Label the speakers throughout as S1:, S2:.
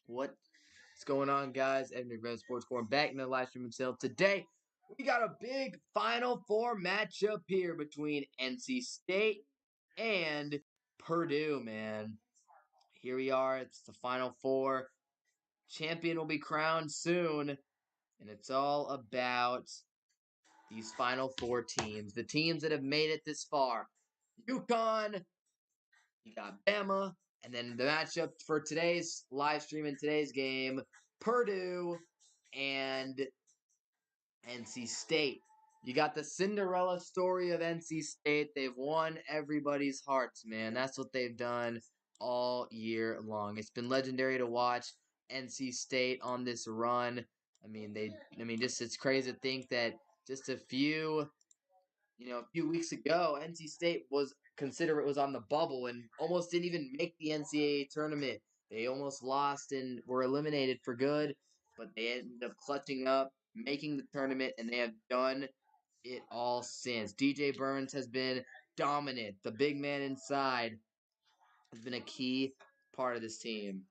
S1: What's going on, guys? Edmund Red Sports Forum back in the live stream himself. Today, we got a big Final Four matchup here between NC State and Purdue, man. Here we are. It's the Final Four. Champion will be crowned soon, and it's all about these Final Four teams. The teams that have made it this far. UConn, you got Bama, and then the matchup for today's live stream in today's game, Purdue and NC State. You got the Cinderella story of NC State. They've won everybody's hearts, man. That's what they've done all year long. It's been legendary to watch NC State on this run. Just it's crazy to think that just a few weeks ago, NC State was considered it was on the bubble and almost didn't even make the NCAA tournament. They almost lost and were eliminated for good, but they ended up clutching up, making the tournament, and they have done it all since. DJ Burns has been dominant. The big man inside has been a key part of this team.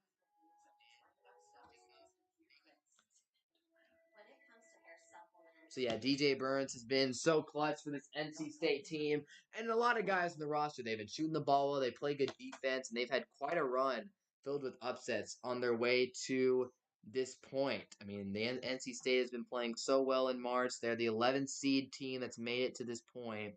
S1: So yeah, DJ Burns has been so clutch for this NC State team, and a lot of guys in the roster. They've been shooting the ball well, they play good defense, and they've had quite a run filled with upsets on their way to this point. I mean, the NC State has been playing so well in March. They're the 11th seed team that's made it to this point.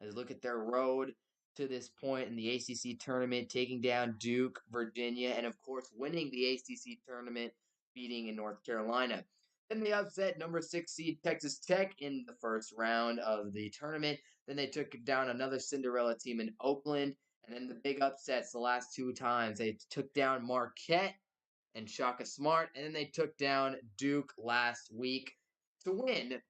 S1: As look at their road to this point in the ACC tournament, taking down Duke, Virginia, and of course winning the ACC tournament, beating in North Carolina. Then they upset number 6 seed Texas Tech in the first round of the tournament. Then they took down another Cinderella team in Oakland. And then the big upsets the last two times. They took down Marquette and Shaka Smart. And then they took down Duke last week to win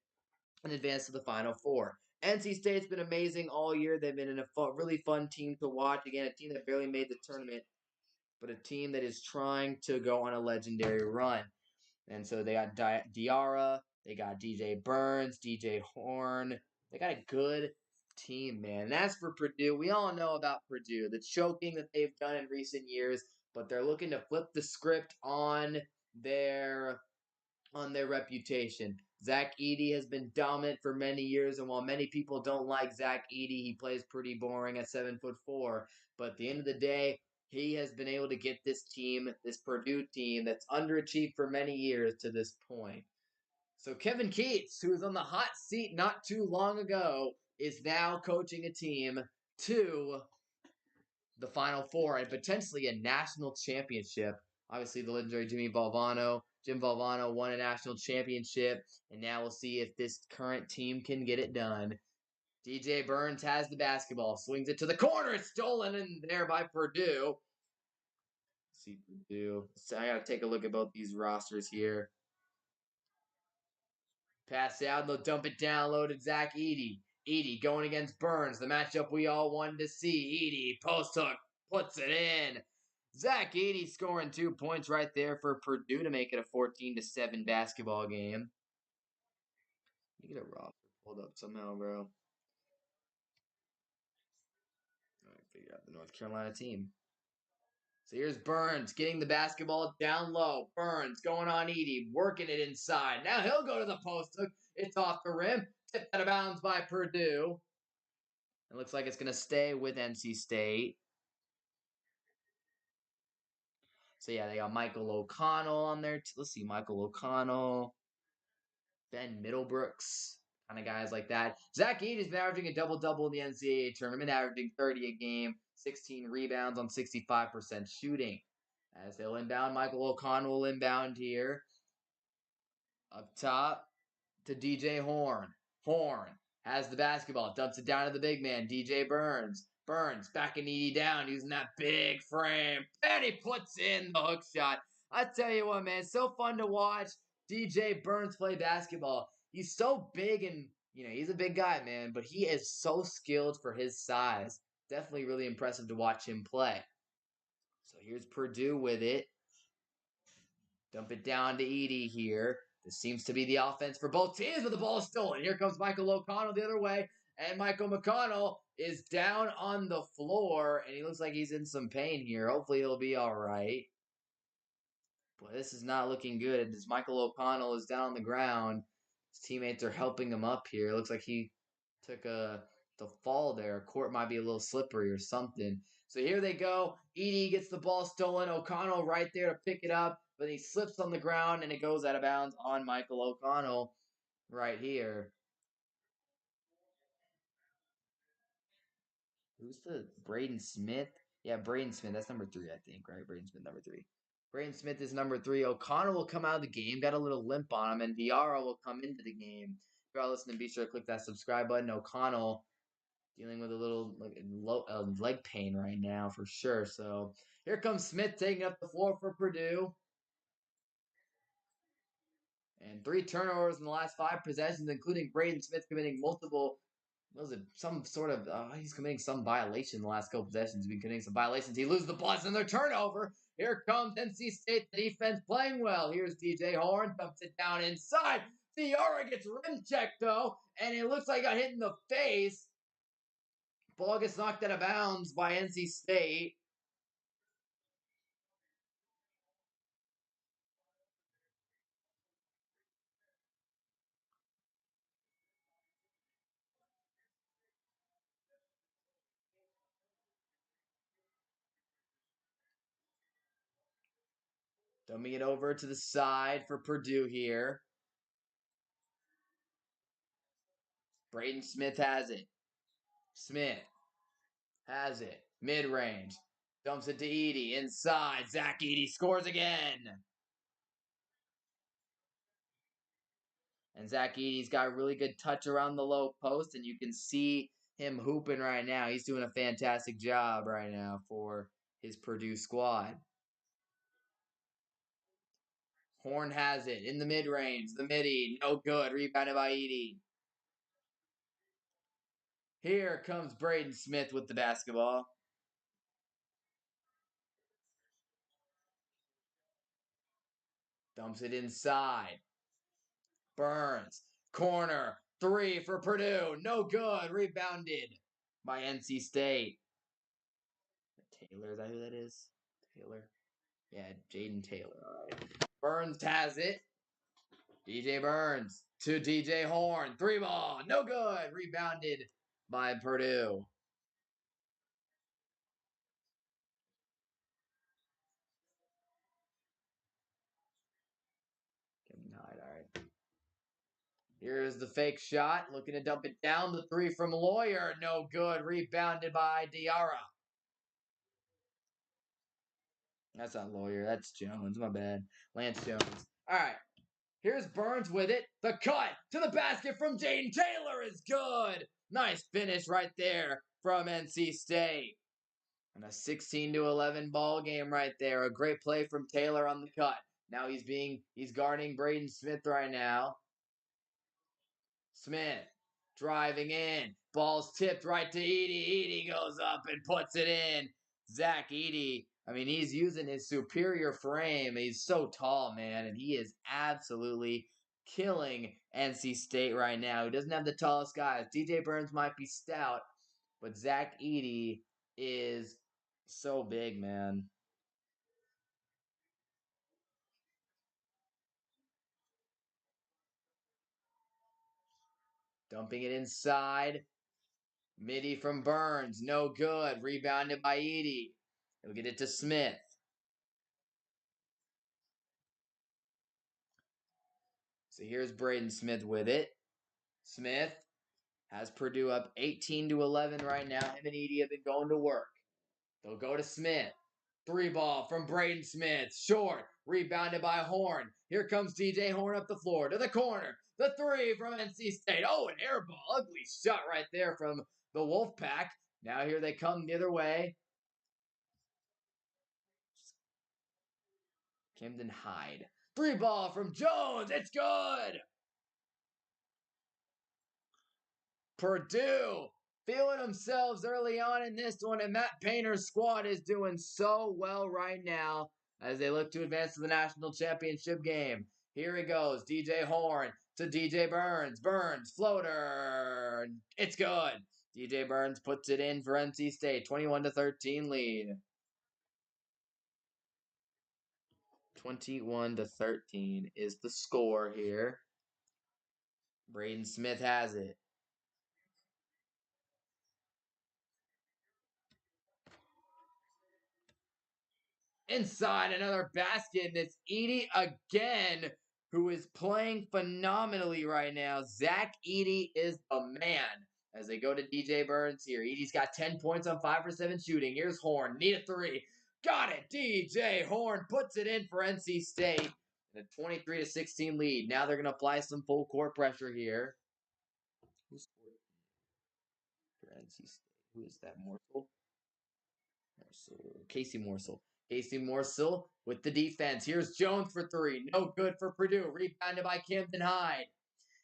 S1: and advance to the Final Four. NC State's been amazing all year. They've been a really fun team to watch. Again, a team that barely made the tournament, but a team that is trying to go on a legendary run. And so they got Diarra, they got DJ Burns, DJ Horn. They got a good team, man. And as for Purdue, we all know about Purdue, the choking that they've done in recent years, but they're looking to flip the script on their reputation. Zach Edey has been dominant for many years, and while many people don't like Zach Edey, he plays pretty boring at 7'4". But at the end of the day, he has been able to get this team, this Purdue team that's underachieved for many years to this point. So Kevin Keatts, who was on the hot seat not too long ago, is now coaching a team to the Final Four and potentially a national championship. Obviously, the legendary Jim Valvano won a national championship, and now we'll see if this current team can get it done. DJ Burns has the basketball, swings it to the corner. It's stolen in there by Purdue. Let's see Purdue. So I gotta take a look at both these rosters here. Pass out, and they'll dump it down low to Zach Edey. Edey going against Burns, the matchup we all wanted to see. Edey, post hook, puts it in. Zach Edey scoring 2 points right there for Purdue to make it a 14-7 basketball game. Let me get a roster pulled up somehow, bro. All right, figure out the North Carolina team. So here's Burns getting the basketball down low. Burns going on Edey, working it inside. Now he'll go to the post hook. It's off the rim. Tipped out of bounds by Purdue. It looks like it's going to stay with NC State. So yeah, they got Michael O'Connell on there. Let's see, Michael O'Connell, Ben Middlebrooks, kind of guys like that. Zach Edey's been averaging a double-double in the NCAA tournament, averaging 30 a game, 16 rebounds on 65% shooting. As they'll inbound, Michael O'Connell will inbound here. Up top to DJ Horn. Horn has the basketball, dumps it down to the big man, DJ Burns. Burns backing Edey down, using that big frame. And he puts in the hook shot. I tell you what, man, so fun to watch DJ Burns play basketball. He's so big and, he's a big guy, man, but he is so skilled for his size. Definitely really impressive to watch him play. So here's Purdue with it. Dump it down to Edey here. This seems to be the offense for both teams, but the ball is stolen. Here comes Michael O'Connell the other way, And Michael McConnell is down on the floor, and he looks like he's in some pain here. Hopefully he'll be all right. Boy, this is not looking good. As Michael O'Connell is down on the ground, his teammates are helping him up here. It looks like he took the fall there. Court might be a little slippery or something. So here they go. Edey gets the ball stolen. O'Connell right there to pick it up, but he slips on the ground and it goes out of bounds on Michael O'Connell right here. Who's the Braden Smith? Yeah, Braden Smith. That's number 3, I think, right? Braden Smith, number 3. Braden Smith is number 3. O'Connell will come out of the game. Got a little limp on him, and Diarra will come into the game. If you're all listening, be sure to click that subscribe button. O'Connell dealing with a little leg pain right now for sure. So here comes Smith taking up the floor for Purdue. And 3 turnovers in the last 5 possessions, including Braden Smith committing multiple. Was it some sort of? He's committing some violation in the last couple possessions. He's been committing some violations. He loses the ball. It's another turnover. Here comes NC State. The defense playing well. Here's DJ Horn. Dumps it down inside. Diarra gets rim checked, though. And it looks like he got hit in the face. Ball gets knocked out of bounds by NC State. Dumping it over to the side for Purdue here. Braden Smith has it. Smith has it. Mid-range. Dumps it to Edey. Inside. Zach Edey scores again. And Zach Edey's got a really good touch around the low post, and you can see him hooping right now. He's doing a fantastic job right now for his Purdue squad. Horn has it in the mid-range. The midi, no good. Rebounded by Edey. Here comes Braden Smith with the basketball. Dumps it inside. Burns. Corner. 3 for Purdue. No good. Rebounded by NC State. Taylor, is that who that is? Taylor? Yeah, Jaden Taylor. All right. Burns has it. DJ Burns to DJ Horn. 3 ball. No good. Rebounded by Purdue. Kevin Hyde. All right. Here's the fake shot. Looking to dump it down. The 3 from Lawyer. No good. Rebounded by Diarra. That's not Lawyer. That's Jones. My bad. Lance Jones. All right. Here's Burns with it. The cut to the basket from Jaden Taylor is good. Nice finish right there from NC State. And a 16-11 ball game right there. A great play from Taylor on the cut. Now he's guarding Braden Smith right now. Smith driving in. Ball's tipped right to Edey. Edey goes up and puts it in. Zach Edey, I mean, he's using his superior frame. He's so tall, man, and he is absolutely killing NC State right now. He doesn't have the tallest guys. DJ Burns might be stout, but Zach Edey is so big, man. Dumping it inside. Midi from Burns. No good. Rebounded by Edey. He'll get it to Smith. So here's Braden Smith with it. Smith has Purdue up 18-11 right now. Him and Edey have been going to work. They'll go to Smith. 3 ball from Braden Smith. Short. Rebounded by Horn. Here comes DJ Horn up the floor to the corner. The 3 from NC State. Oh, an air ball. Ugly shot right there from the Wolfpack. Now here they come the other way. Camden Hyde. 3 ball from Jones. It's good. Purdue feeling themselves early on in this one, and Matt Painter's squad is doing so well right now as they look to advance to the national championship game. Here he goes, DJ Horn to DJ Burns. Burns, floater. It's good. DJ Burns puts it in for NC State. 21-13 lead. 21-13 is the score here. Braden Smith has it. Inside another basket, and it's Edey again, who is playing phenomenally right now. Zach Edey is the man. As they go to DJ Burns here. Edey's got 10 points on 5 for 7 shooting. Here's Horn. Need a three. Got it. DJ Horn puts it in for NC State. And a 23-16 lead. Now they're going to apply some full court pressure here. Who scored for NC State? Who is that? Morsel? Casey Morsel. Casey Morsel with the defense. Here's Jones for three. No good for Purdue. Rebounded by Camden Hyde.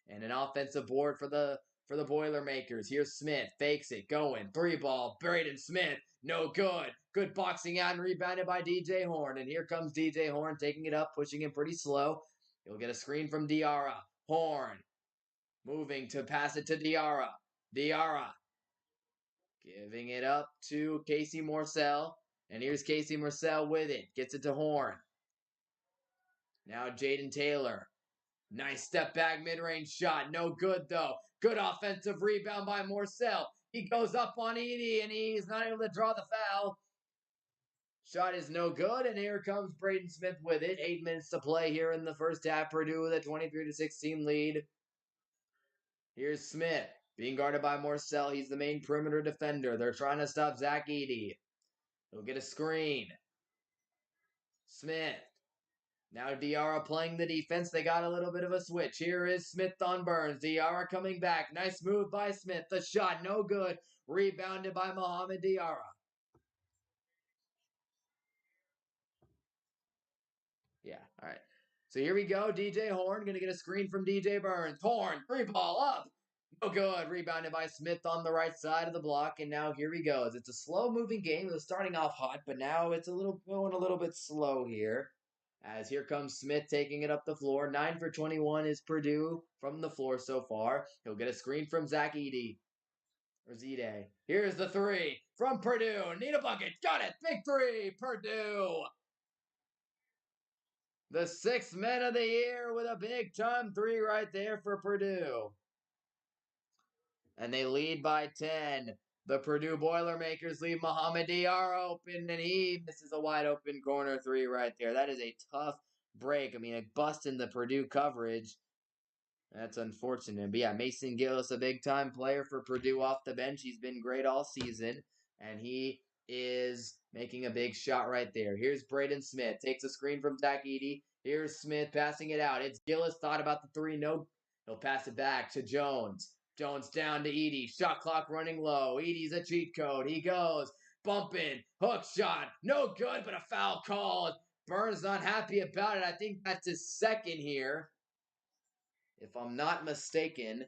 S1: And an offensive board for the Boilermakers. Here's Smith. Fakes it. Going. Three ball. Braden Smith. No good. Good boxing out and rebounded by DJ Horn. And here comes DJ Horn taking it up, pushing it pretty slow. He'll get a screen from Diarra. Horn. Moving to pass it to Diarra. Diarra. Giving it up to Casey Morsell. And here's Casey Morsell with it. Gets it to Horn. Now Jaden Taylor. Nice step back mid-range shot. No good, though. Good offensive rebound by Morsell. He goes up on Edey, and he's not able to draw the foul. Shot is no good, and here comes Braden Smith with it. 8 minutes to play here in the first half. Purdue with a 23-16 lead. Here's Smith. Being guarded by Morsell. He's the main perimeter defender. They're trying to stop Zach Edey. He'll get a screen. Smith. Now Diarra playing the defense. They got a little bit of a switch. Here is Smith on Burns. Diarra coming back. Nice move by Smith. The shot, no good. Rebounded by Mohamed Diarra. Yeah, all right. So here we go. DJ Horn going to get a screen from DJ Burns. Horn, three ball up. No good. Rebounded by Smith on the right side of the block. And now here he goes. It's a slow-moving game. It was starting off hot, but now it's going a little bit slow here. As here comes Smith taking it up the floor. 9 for 21 is Purdue from the floor so far. He'll get a screen from Zach Edey. Or Zide. Here's the three from Purdue. Need a bucket. Got it. Big three. Purdue. The sixth man of the year with a big-time three right there for Purdue. And they lead by 10. The Purdue Boilermakers leave Mohamed Diarra open, and he misses a wide-open corner three right there. That is a tough break. I mean, it busted the Purdue coverage. That's unfortunate. But yeah, Mason Gillis, a big-time player for Purdue off the bench. He's been great all season, and he is making a big shot right there. Here's Braden Smith. Takes a screen from Zach Edey. Here's Smith passing it out. It's Gillis. Thought about the three. No. He'll pass it back to Jones. Jones down to Edey. Shot clock running low. Edey's a cheat code. He goes. Bumping. Hook shot. No good, but a foul called. Burns not happy about it. I think that's his second here. If I'm not mistaken,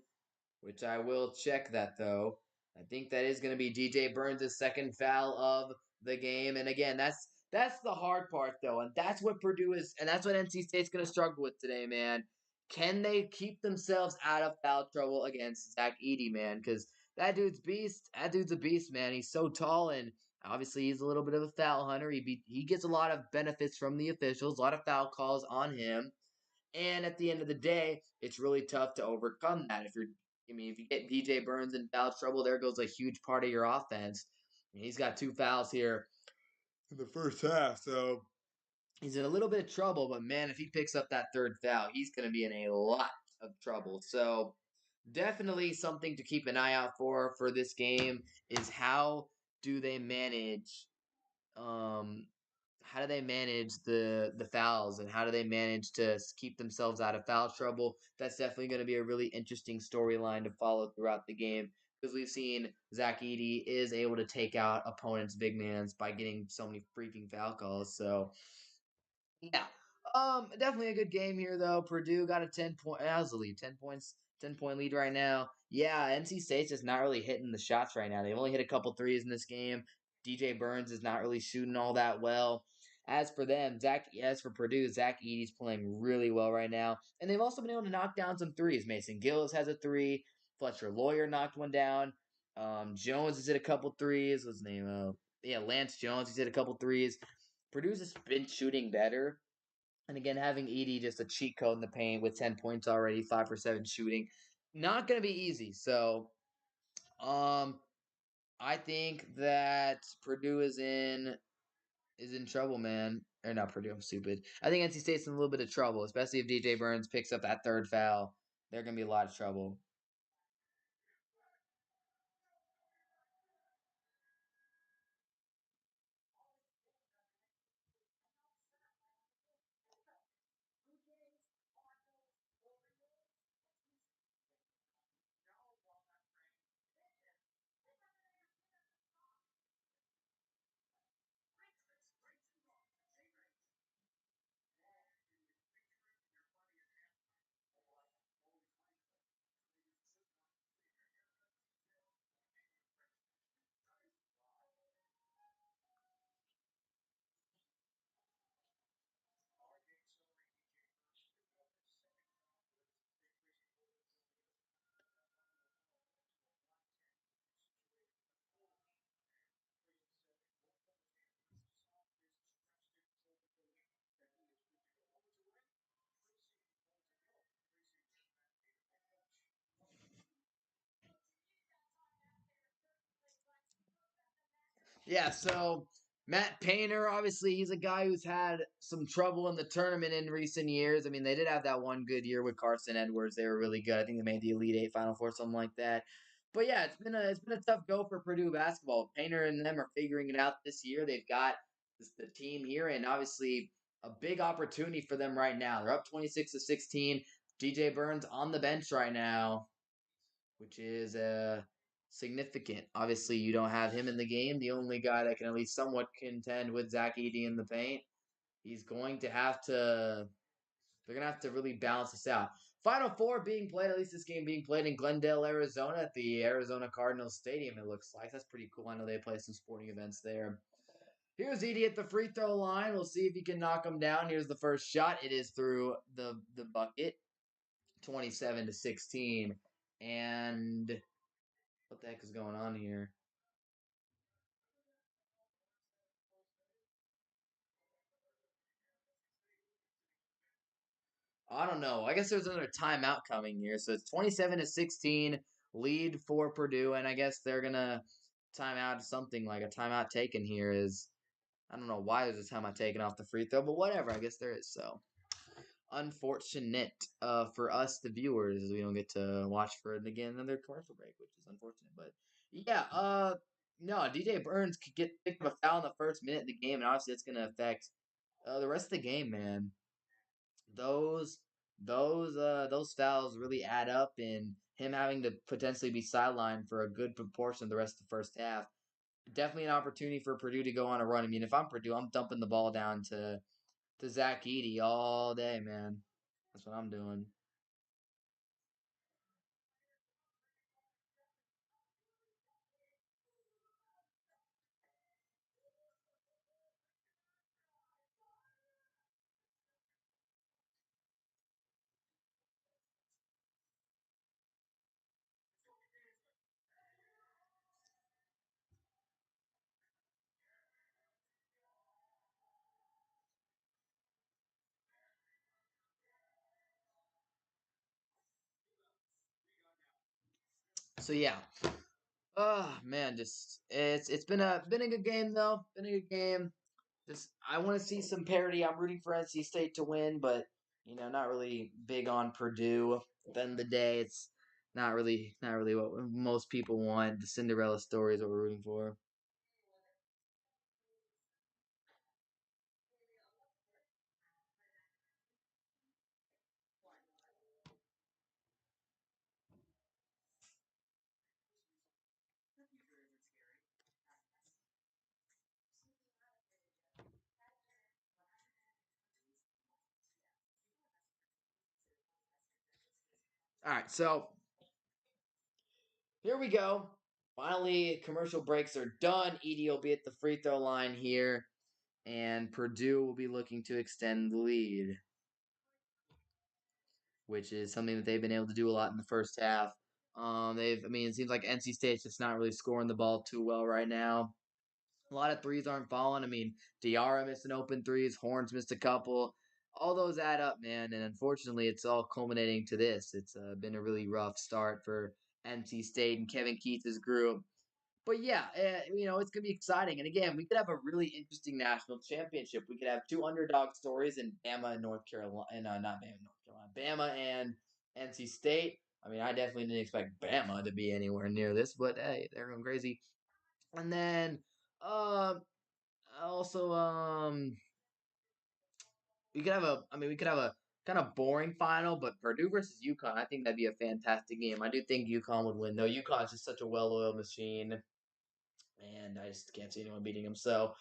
S1: which I will check that though. I think that is going to be DJ Burns' second foul of the game. And again, that's the hard part though. And that's what Purdue is, and that's what NC State's going to struggle with today, man. Can they keep themselves out of foul trouble against Zach Edey, man? Because that dude's beast. That dude's a beast, man. He's so tall, and obviously he's a little bit of a foul hunter. He gets a lot of benefits from the officials, a lot of foul calls on him. And at the end of the day, it's really tough to overcome that. If you get DJ Burns in foul trouble, there goes a huge part of your offense. And he's got 2 fouls here in the first half, so he's in a little bit of trouble. But man, if he picks up that third foul, he's going to be in a lot of trouble. So definitely something to keep an eye out for this game is how do they manage the fouls, and how do they manage to keep themselves out of foul trouble? That's definitely going to be a really interesting storyline to follow throughout the game, because we've seen Zach Edey is able to take out opponents' big mans by getting so many freaking foul calls. So yeah, definitely a good game here though. Purdue got a 10-point lead, 10 points. 10-point lead right now. Yeah, NC State's just not really hitting the shots right now. They've only hit a couple threes in this game. DJ Burns is not really shooting all that well. As for Purdue, Zach Edey's playing really well right now, and they've also been able to knock down some threes. Mason Gillis has a three. Fletcher Lawyer knocked one down. Jones has hit a couple threes. What's his name? Yeah, Lance Jones. He's hit a couple threes. Purdue's just been shooting better. And again, having Edey just a cheat code in the paint with 10 points already, 5 for 7 shooting, not going to be easy. So, um, I think that Purdue is in trouble, man. Or not Purdue, I'm stupid. I think NC State's in a little bit of trouble, especially if DJ Burns picks up that third foul. They're going to be a lot of trouble. Yeah, so Matt Painter, obviously, he's a guy who's had some trouble in the tournament in recent years. I mean, they did have that one good year with Carson Edwards. They were really good. I think they made the Elite Eight, Final Four, something like that. But yeah, it's been a tough go for Purdue basketball. Painter and them are figuring it out this year. They've got the team here, and obviously a big opportunity for them right now. They're up 26-16. DJ Burns on the bench right now, which is significant. Obviously, you don't have him in the game. The only guy that can at least somewhat contend with Zach Edey in the paint. He's going to have to. They're gonna have to really balance this out. Final four being played. At least this game being played in Glendale, Arizona, at the Arizona Cardinals Stadium. It looks like that's pretty cool. I know they play some sporting events there. Here's Edey at the free throw line. We'll see if he can knock him down. Here's the first shot. It is through the bucket, 27-16, and what the heck is going on here? I don't know. I guess there's another timeout coming here. So it's 27-16 lead for Purdue, and I guess they're gonna timeout something like a timeout taken here is I don't know why there's a timeout taken off the free throw, but whatever. I guess there is. So unfortunate for us the viewers we don't get to watch for it again another commercial break, which is unfortunate. But yeah, no, DJ Burns could get picked up a foul in the first minute of the game, and obviously it's gonna affect the rest of the game, man. Those those fouls really add up, and him having to potentially be sidelined for a good proportion of the rest of the first half. Definitely an opportunity for Purdue to go on a run. I mean, if I'm Purdue, I'm dumping the ball down to Zach Edey all day, man. That's what I'm doing. So yeah, oh man, just it's been a good game though. Been a good game. Just I want to see some parity. I'm rooting for NC State to win, but not really big on Purdue. At the end of the day, it's not really what most people want. The Cinderella story is what we're rooting for. All right, so here we go. Finally, commercial breaks are done. Edie will be at the free throw line here. And Purdue will be looking to extend the lead, which is something that they've been able to do a lot in the first half. It seems like NC State's just not really scoring the ball too well right now. A lot of threes aren't falling. Diarra missed an open threes. Horns missed a couple. All those add up, man. And unfortunately, it's all culminating to this. It's been a really rough start for NC State and Kevin Keats' group. But yeah, it's going to be exciting. And again, we could have a really interesting national championship. We could have two underdog stories in Bama and North Carolina, and not Bama, North Carolina, Bama and NC State. I definitely didn't expect Bama to be anywhere near this, but hey, they're going crazy. And then, also, we could have a kind of boring final, but Purdue versus UConn, I think that'd be a fantastic game. I do think UConn would win, though. UConn's just such a well-oiled machine, and I just can't see anyone beating them. So,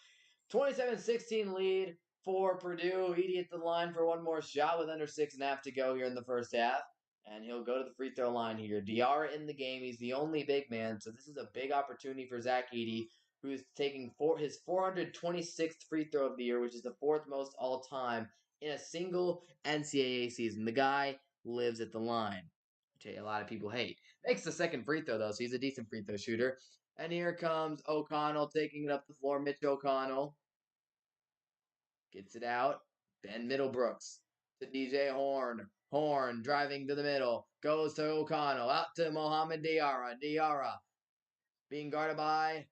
S1: 27-16 lead for Purdue. Edey at the line for one more shot with under 6.5 to go here in the first half. And he'll go to the free throw line here. Diarra in the game. He's the only big man, so this is a big opportunity for Zach Edey, who's taking his 426th free throw of the year, which is the fourth most all time in a single NCAA season. The guy lives at the line, which a lot of people hate. Makes the second free throw, though, so he's a decent free throw shooter. And here comes O'Connell taking it up the floor. Mitch O'Connell gets it out. Ben Middlebrooks to DJ Horn. Horn driving to the middle. Goes to O'Connell. Out to Mohamed Diarra. Diarra being guarded by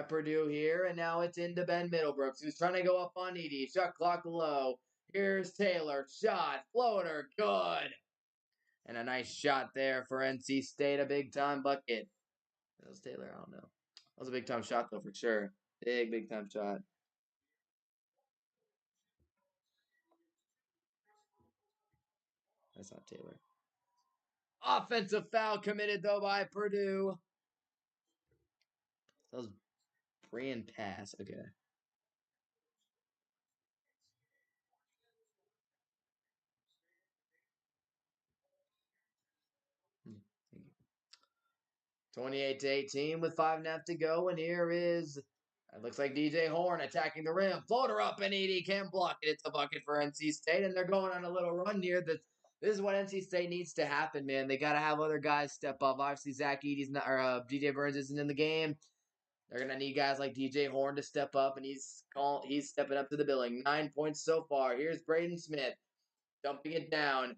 S1: Purdue here. And now it's into Ben Middlebrooks, who's trying to go up on Edey. Shot clock low. Here's Taylor. Shot. Floater. Good. And a nice shot there for NC State. A big-time bucket. That was Taylor? I don't know. That was a big-time shot, though, for sure. Big-time shot. That's not Taylor. Offensive foul committed, though, by Purdue. That was Brian Pass. Okay. Thank you. 28-18 with 5.5 to go, and here is it looks like DJ Horn attacking the rim. Floater up, and Edey can't block it. It's a bucket for NC State, and they're going on a little run here. This is what NC State needs to happen, man. They got to have other guys step up. Obviously, Zach Edey's not, or DJ Burns isn't in the game. They're gonna need guys like DJ Horn to step up, and he's stepping up to the billing. 9 points so far. Here's Braden Smith dumping it down.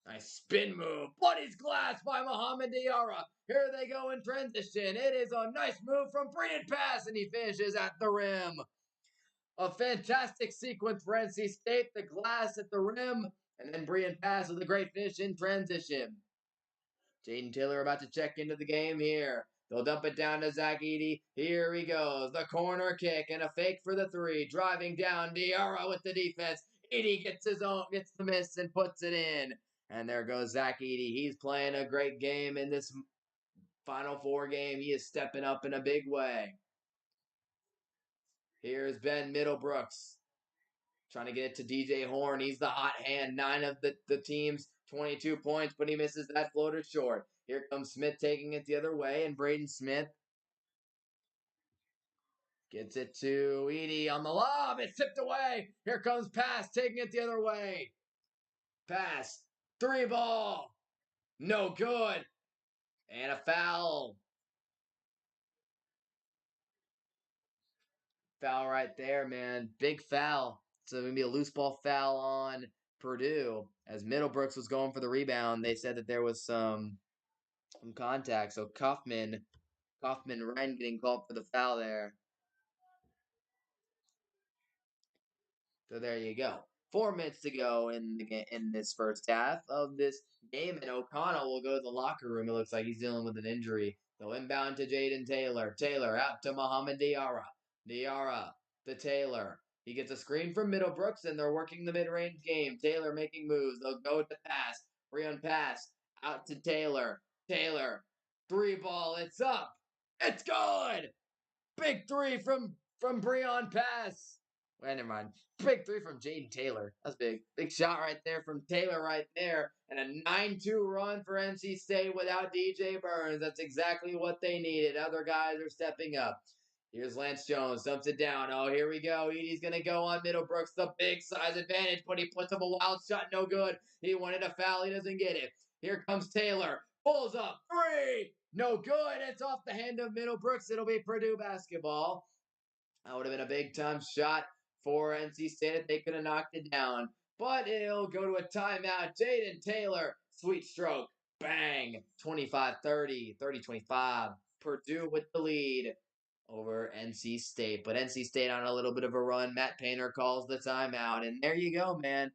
S1: Nice spin move. Buddy's glass by Mohamed Diarra. Here they go in transition. It is a nice move from Brian Pass, and he finishes at the rim. A fantastic sequence for NC State. The glass at the rim, and then Brian Pass with a great finish in transition. Jaden Taylor about to check into the game here. They'll dump it down to Zach Edey. Here he goes. The corner kick and a fake for the three. Driving down Diarra with the defense. Edey gets the miss and puts it in. And there goes Zach Edey. He's playing a great game in this Final Four game. He is stepping up in a big way. Here's Ben Middlebrooks trying to get it to DJ Horn. He's the hot hand. 9 of the team's 22 points, but he misses that floater short. Here comes Smith taking it the other way, and Braden Smith gets it to Edey on the lob. It's tipped away. Here comes Pass taking it the other way. Pass. 3 ball. No good. And a foul. Foul right there, man. Big foul. So maybe a loose ball foul on Purdue. As Middlebrooks was going for the rebound, they said that there was some contact. So Kaufman Ryan getting called for the foul there. So there you go. 4 minutes to go in this first half of this game, and O'Connell will go to the locker room. It looks like he's dealing with an injury. They'll inbound to Jaden Taylor. Taylor out to Mohamed Diarra. Diarra to Taylor. He gets a screen from Middlebrooks, and they're working the mid-range game. Taylor making moves. They'll go with the pass. Breon pass out to Taylor. Taylor. 3 ball. It's up. It's good. Big 3 from Breon pass. Well, never mind. Big 3 from Jaden Taylor. That's big. Big shot right there from Taylor right there. And a 9-2 run for NC State without DJ Burns. That's exactly what they needed. Other guys are stepping up. Here's Lance Jones, dumps it down. Oh, here we go. Edie's going to go on Middlebrooks, the big size advantage, but he puts up a wild shot, no good. He wanted a foul, he doesn't get it. Here comes Taylor, pulls up, three, no good. It's off the hand of Middlebrooks. It'll be Purdue basketball. That would have been a big time shot for NC State if they could have knocked it down. But it'll go to a timeout. Jaden Taylor, sweet stroke, bang, 25-30, 30-25. Purdue with the lead over NC State. But NC State on a little bit of a run. Matt Painter calls the timeout. And there you go, man.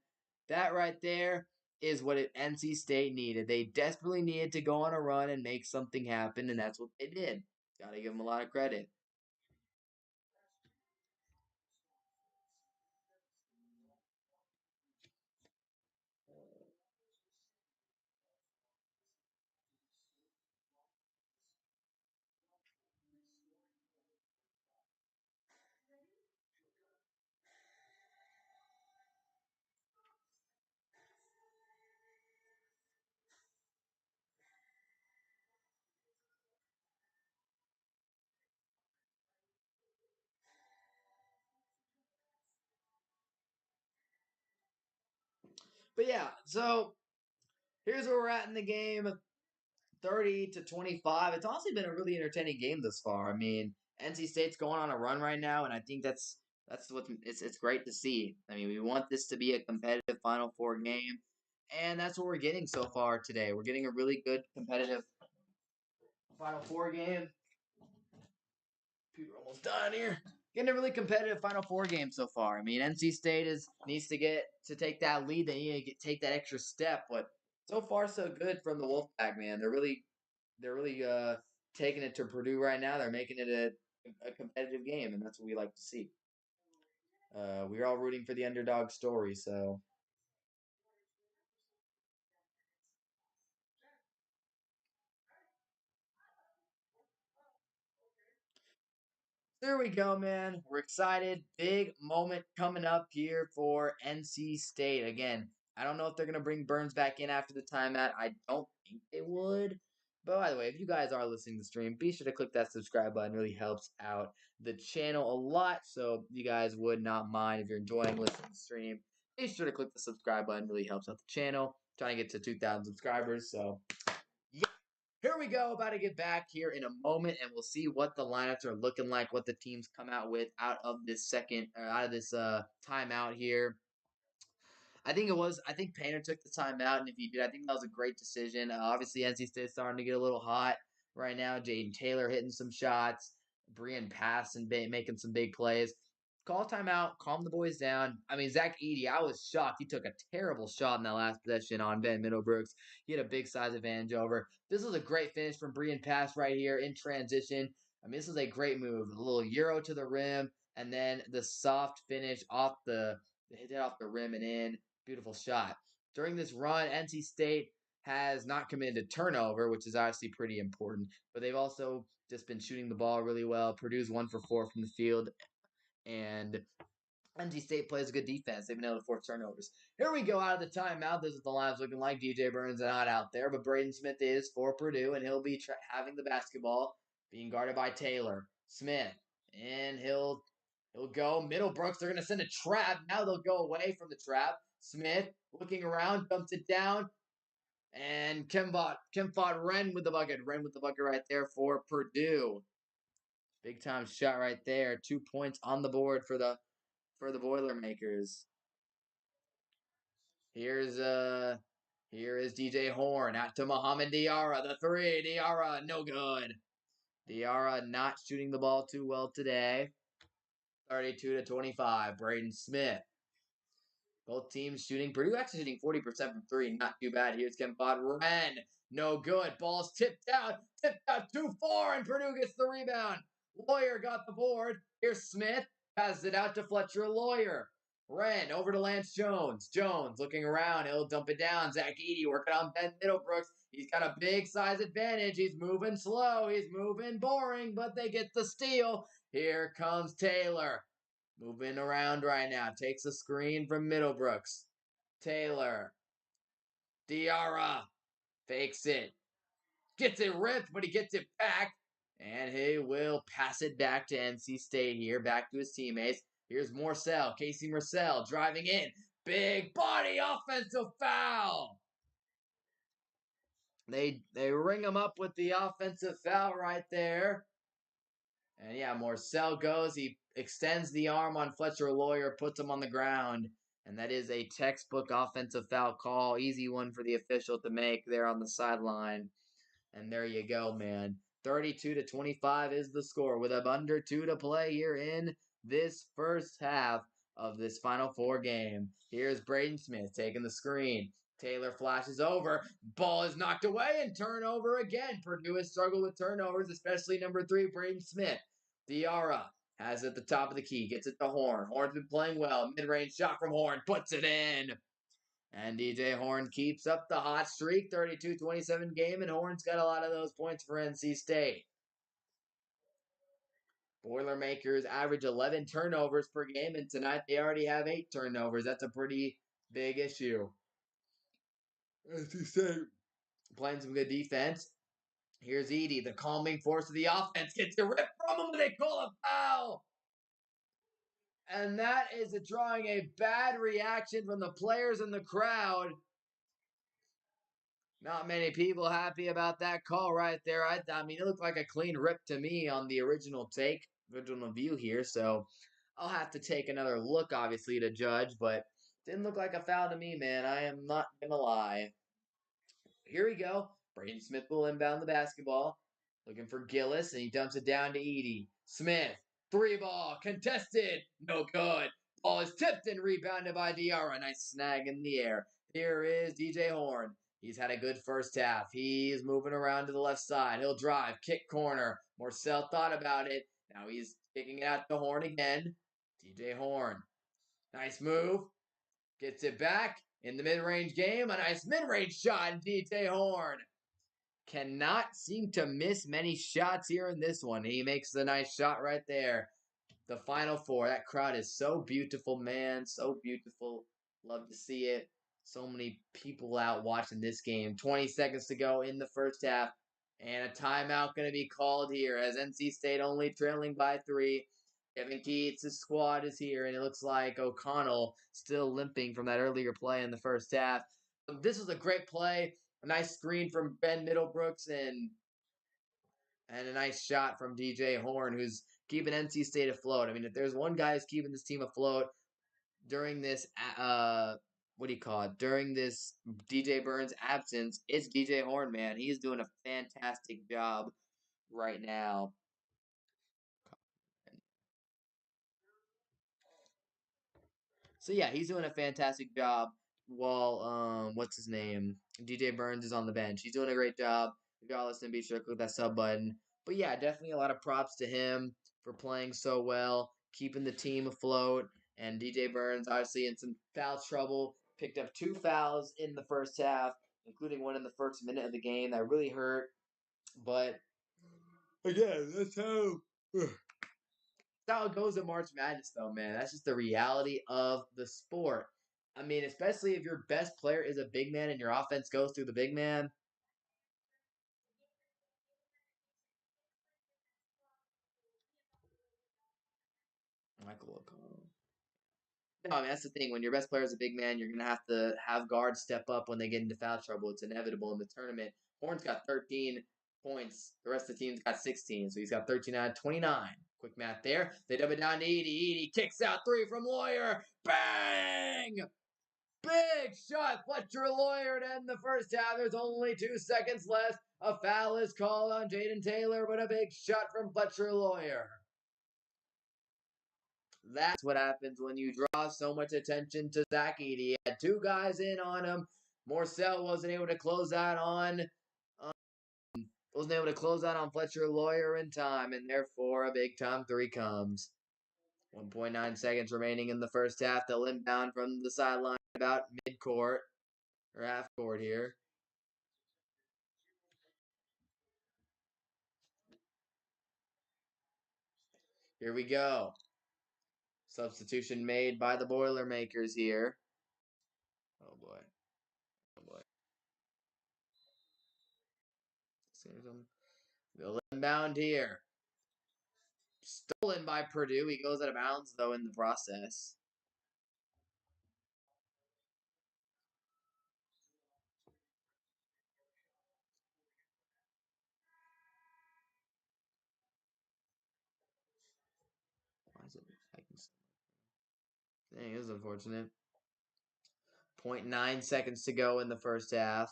S1: That right there is what NC State needed. They desperately needed to go on a run and make something happen, and that's what they did. Got to give them a lot of credit. But yeah, so here's where we're at in the game. 30-25. It's honestly been a really entertaining game thus far. I mean, NC State's going on a run right now, and I think that's what it's great to see. I mean, we want this to be a competitive Final Four game, and that's what we're getting so far today. We're getting a really good competitive Final Four game. Computer almost done here. Getting a really competitive Final Four game so far. I mean, NC State needs to take that lead. They need to take that extra step, but so far so good from the Wolfpack, man. They're really taking it to Purdue right now. They're making it a competitive game, and that's what we like to see. We're all rooting for the underdog story, so there we go, man. We're excited. Big moment coming up here for NC State. Again, I don't know if they're going to bring Burns back in after the timeout. I don't think they would. But by the way, if you guys are listening to the stream, be sure to click that subscribe button. It really helps out the channel a lot. So you guys would not mind if you're enjoying listening to the stream. Be sure to click the subscribe button. It really helps out the channel. Trying to get to 2,000 subscribers. So yeah, here we go. About to get back here in a moment, and we'll see what the lineups are looking like, what the teams come out with out of this timeout here. I think Painter took the timeout, and if he did, I think that was a great decision. Obviously, NC State's starting to get a little hot right now. Jaden Taylor hitting some shots, Brian Pass and making some big plays. Call timeout, calm the boys down. I mean, Zach Edey, I was shocked. He took a terrible shot in that last possession on Ben Middlebrooks. He had a big size advantage over. This was a great finish from Brian Pass right here in transition. I mean, this is a great move. A little Euro to the rim, and then the soft finish hit it off the rim and in. Beautiful shot. During this run, NC State has not committed a turnover, which is obviously pretty important, but they've also just been shooting the ball really well. Purdue's 1 for 4 from the field, and NC State plays a good defense. They've been able to force turnovers. Here we go out of the timeout. This is the line's looking like. DJ Burns not out there, but Braden Smith is for Purdue, and he'll be having the basketball, being guarded by Taylor Smith, and he'll go Middlebrooks. They're gonna send a trap. Now they'll go away from the trap. Smith looking around, dumps it down, and Kim fought Wren with the bucket. Wren with the bucket right there for Purdue. Big time shot right there. 2 points on the board for the Boilermakers. Here is DJ Horn out to Mohamed Diarra. The three. Diarra, no good. Diarra not shooting the ball too well today. 32-25. Braden Smith. Both teams shooting. Purdue actually shooting 40% from three. Not too bad. Here's Kempot Wren. No good. Ball's tipped out. Tipped out too far, and Purdue gets the rebound. Lawyer got the board. Here's Smith. Passes it out to Fletcher Lawyer. Wren over to Lance Jones. Jones looking around. He'll dump it down. Zach Edey working on Ben Middlebrooks. He's got a big size advantage. He's moving slow. He's moving boring, but they get the steal. Here comes Taylor. Moving around right now. Takes a screen from Middlebrooks. Taylor. Diarra. Fakes it. Gets it ripped, but he gets it back. And he will pass it back to NC State here, back to his teammates. Here's Morcell, Casey Morcell driving in. Big body offensive foul. They ring him up with the offensive foul right there. And yeah, Morcell goes. He extends the arm on Fletcher Lawyer, puts him on the ground. And that is a textbook offensive foul call. Easy one for the official to make there on the sideline. And there you go, man. 32-25 is the score with under 2 to play here in this first half of this Final Four game. Here's Braden Smith taking the screen. Taylor flashes over. Ball is knocked away and turnover again. Purdue has struggled with turnovers, especially number 3, Braden Smith. Diarra has it at the top of the key. Gets it to Horn. Horn's been playing well. Mid-range shot from Horn. Puts it in. And DJ Horn keeps up the hot streak, 32-27 game, and Horn's got a lot of those points for NC State. Boilermakers average 11 turnovers per game, and tonight they already have 8 turnovers. That's a pretty big issue. NC State playing some good defense. Here's Edey, the calming force of the offense. Gets the rip from him, and they call a foul. And that is drawing a bad reaction from the players in the crowd. Not many people happy about that call right there. I mean, it looked like a clean rip to me on the original view here. So I'll have to take another look, obviously, to judge. But didn't look like a foul to me, man. I am not going to lie. Here we go. Braden Smith will inbound the basketball. Looking for Gillis, and he dumps it down to Edey. Smith, 3-ball, contested. No good. Ball is tipped and rebounded by Diarra. Nice snag in the air. Here is DJ Horn. He's had a good first half. He's moving around to the left side. He'll drive, kick corner. Morcell thought about it. Now he's kicking it out to Horn again. DJ Horn. Nice move. Gets it back in the mid-range game. A nice mid-range shot, DJ Horn. Cannot seem to miss many shots here in this one. He makes the nice shot right there. The Final Four. That crowd is so beautiful, man. So beautiful. Love to see it. So many people out watching this game. 20 seconds to go in the first half. And a timeout going to be called here as NC State only trailing by 3. Kevin Keats' squad is here, and it looks like O'Connell still limping from that earlier play in the first half. This was a great play. A nice screen from Ben Middlebrooks and a nice shot from DJ Horn, who's keeping NC State afloat. I mean, if there's one guy who's keeping this team afloat during this, during this DJ Burns absence, it's DJ Horn, man. He's doing a fantastic job right now. So yeah, he's doing a fantastic job while what's his name? DJ Burns is on the bench. He's doing a great job. If y'all listen, be sure to click that sub button. But yeah, definitely a lot of props to him for playing so well, keeping the team afloat. And DJ Burns obviously in some foul trouble. Picked up 2 fouls in the first half, including one in the first minute of the game. That really hurt. But again, that's how it goes in March Madness, though, man. That's just the reality of the sport. I mean, especially if your best player is a big man and your offense goes through the big man. Michael O'Connell. No, I mean, that's the thing. When your best player is a big man, you're going to have guards step up when they get into foul trouble. It's inevitable in the tournament. Horn's got 13 points. The rest of the team's got 16. So he's got 13 out of 29. Quick math there. They dub it down to Edey. Edey kicks out 3 from Lawyer. Bang! Big shot, Fletcher Lawyer to end the first half. There's only 2 seconds left. A foul is called on Jaden Taylor, but a big shot from Fletcher Lawyer. That's what happens when you draw so much attention to Zach Edey. He had 2 guys in on him. Morcell wasn't able to close out on Fletcher Lawyer in time, and therefore a big time 3 comes. 1.9 seconds remaining in the first half. They'll inbound from the sideline about mid-court, or half-court here. Here we go. Substitution made by the Boilermakers here. Oh boy. Oh boy. Still inbound here. Stolen by Purdue. He goes out of bounds, though, in the process. Why is it taking so much? Dang, this is unfortunate. 0.9 seconds to go in the first half.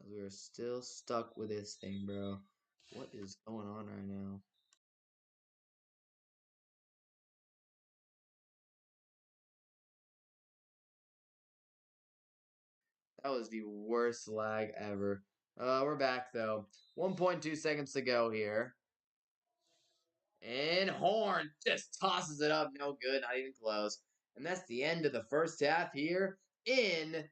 S1: We are still stuck with this thing, bro. What is going on right now? That was the worst lag ever. We're back though. 1.2 seconds to go here. And Horn just tosses it up. No good, not even close. And that's the end of the first half here in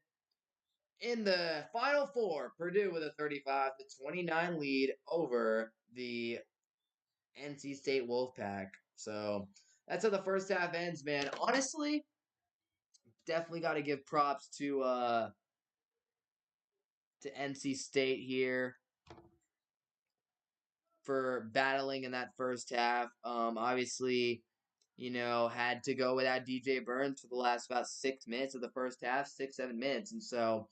S1: the Final Four. Purdue with a 35-29 lead over the NC State Wolfpack. So that's how the first half ends, man. Honestly, definitely got to give props to NC State here for battling in that first half. Obviously, had to go without DJ Burns for the last about 6 minutes of the first half, 6-7 minutes, and so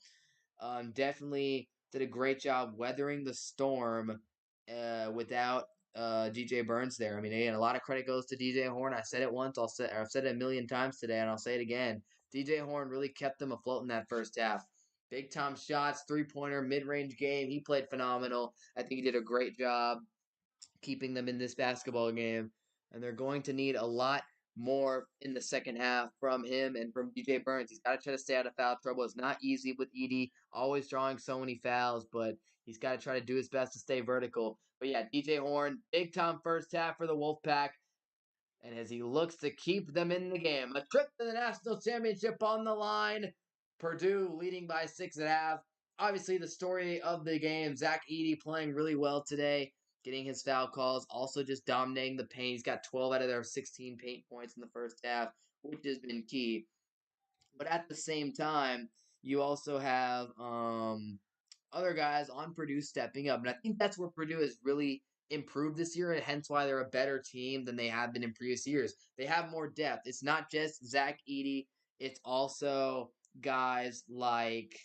S1: definitely did a great job weathering the storm without DJ Burns there. I mean, again, a lot of credit goes to DJ Horn. I said it once, I've said it a million times today, and I'll say it again. DJ Horn really kept them afloat in that first half. Big time shots, 3-pointer, mid range game. He played phenomenal. I think he did a great job keeping them in this basketball game. And they're going to need a lot more in the second half from him and from DJ Burns. He's got to try to stay out of foul trouble. It's not easy with Edie, always drawing so many fouls, but he's got to try to do his best to stay vertical. But yeah, DJ Horn, big time first half for the Wolfpack. And as he looks to keep them in the game, a trip to the national championship on the line. Purdue leading by 6.5. Obviously, the story of the game, Zach Edey playing really well today, getting his foul calls, also just dominating the paint. He's got 12 out of their 16 paint points in the first half, which has been key. But at the same time, you also have other guys on Purdue stepping up. And I think that's where Purdue has really improved this year, and hence why they're a better team than they have been in previous years. They have more depth. It's not just Zach Edey, it's also guys like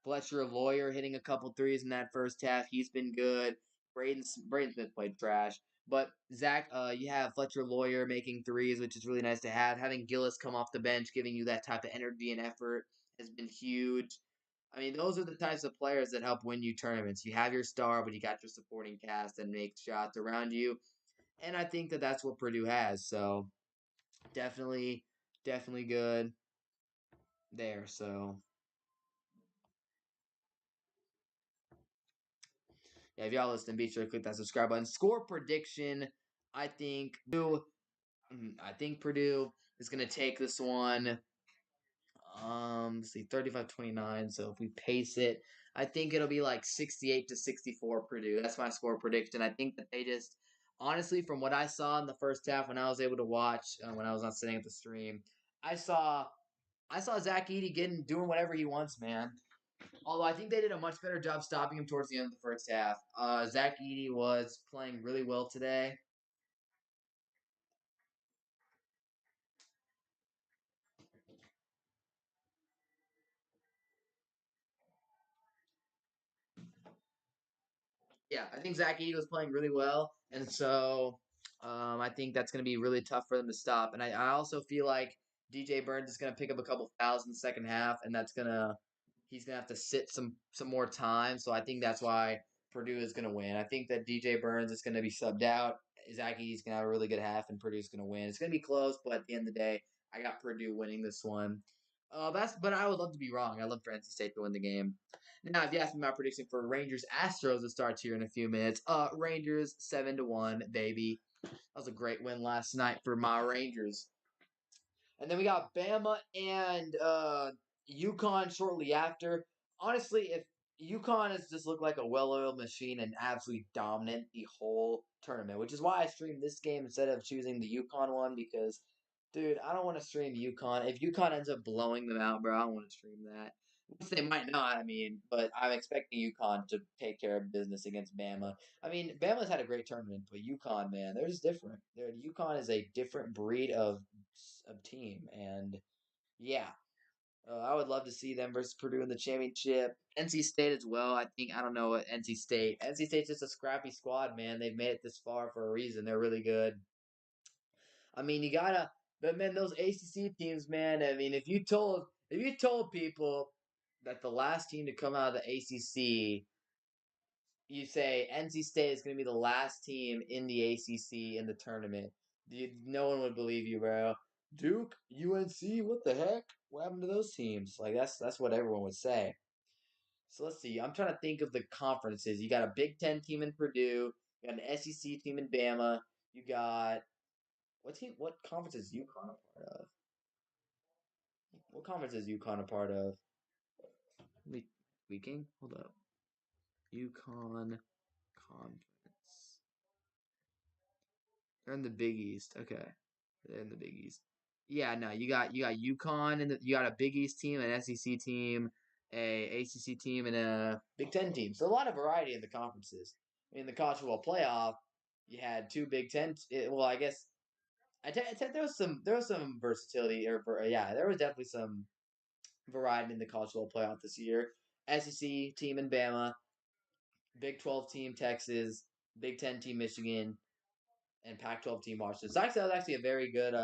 S1: Fletcher Lawyer hitting a couple threes in that first half. He's been good. Braden Smith played trash. But Zach, you have Fletcher Lawyer making threes, which is really nice to have. Having Gillis come off the bench, giving you that type of energy and effort, has been huge. I mean, those are the types of players that help win you tournaments. You have your star, but you got your supporting cast that makes shots around you. And I think that that's what Purdue has. So definitely, definitely good there. So yeah, if y'all listen, be sure to click that subscribe button. Score prediction. I think Purdue is going to take this one. Let's see, 35-29. So if we pace it, I think it'll be like 68-64 Purdue. That's my score prediction. I think that they just, honestly, from what I saw in the first half when I was able to watch, when I was not sitting at the stream, I saw Zach Edey doing whatever he wants, man. Although I think they did a much better job stopping him towards the end of the first half. Zach Edey was playing really well today. Yeah, I think Zach Edey was playing really well, and so I think that's going to be really tough for them to stop. And I also feel like DJ Burns is going to pick up a couple fouls in the second half, and he's gonna have to sit some more time. So I think that's why Purdue is going to win. I think that DJ Burns is going to be subbed out. Zach Edey's going to have a really good half, and Purdue's going to win. It's going to be close, but at the end of the day, I got Purdue winning this one. But I would love to be wrong. I love for NC State to win the game. Now, if you ask me my prediction for Rangers Astros, it starts here in a few minutes. Rangers 7-1, baby. That was a great win last night for my Rangers. And then we got Bama and UConn shortly after. Honestly, if UConn has just looked like a well-oiled machine and absolutely dominant the whole tournament, which is why I streamed this game instead of choosing the UConn one because, dude, I don't want to stream UConn. If UConn ends up blowing them out, bro, I don't want to stream that. Which they might not. I mean, but I'm expecting UConn to take care of business against Bama. I mean, Bama's had a great tournament, but UConn, man, they're just different. UConn is a different breed of team, and yeah, I would love to see them versus Purdue in the championship. NC State as well. I don't know what NC State. NC State's just a scrappy squad, man. They've made it this far for a reason. They're really good. I mean, you gotta, but man, those ACC teams, man. I mean, if you told people that the last team to come out of the ACC, you say NC State is going to be the last team in the ACC in the tournament. No one would believe you, bro. Duke, UNC, what the heck? What happened to those teams? Like that's what everyone would say. So let's see. I'm trying to think of the conferences. You got a Big Ten team in Purdue. You got an SEC team in Bama. You got what team? What conference is UConn a part of? What conference is UConn a part of? Leaking? Hold up. UConn conference. They're in the Big East. Okay, they're in the Big East. Yeah, no, you got UConn and you got a Big East team, an SEC team, a ACC team, and a Big Ten team. So a lot of variety in the conferences. In the college football playoff, you had two Big Ten. Well, I guess I said there was some versatility, yeah, there was definitely some variety in the college football playoff this year. SEC team in Bama, Big 12 team Texas, Big 10 team Michigan, and Pac-12 team Washington. So actually, that was actually a very good,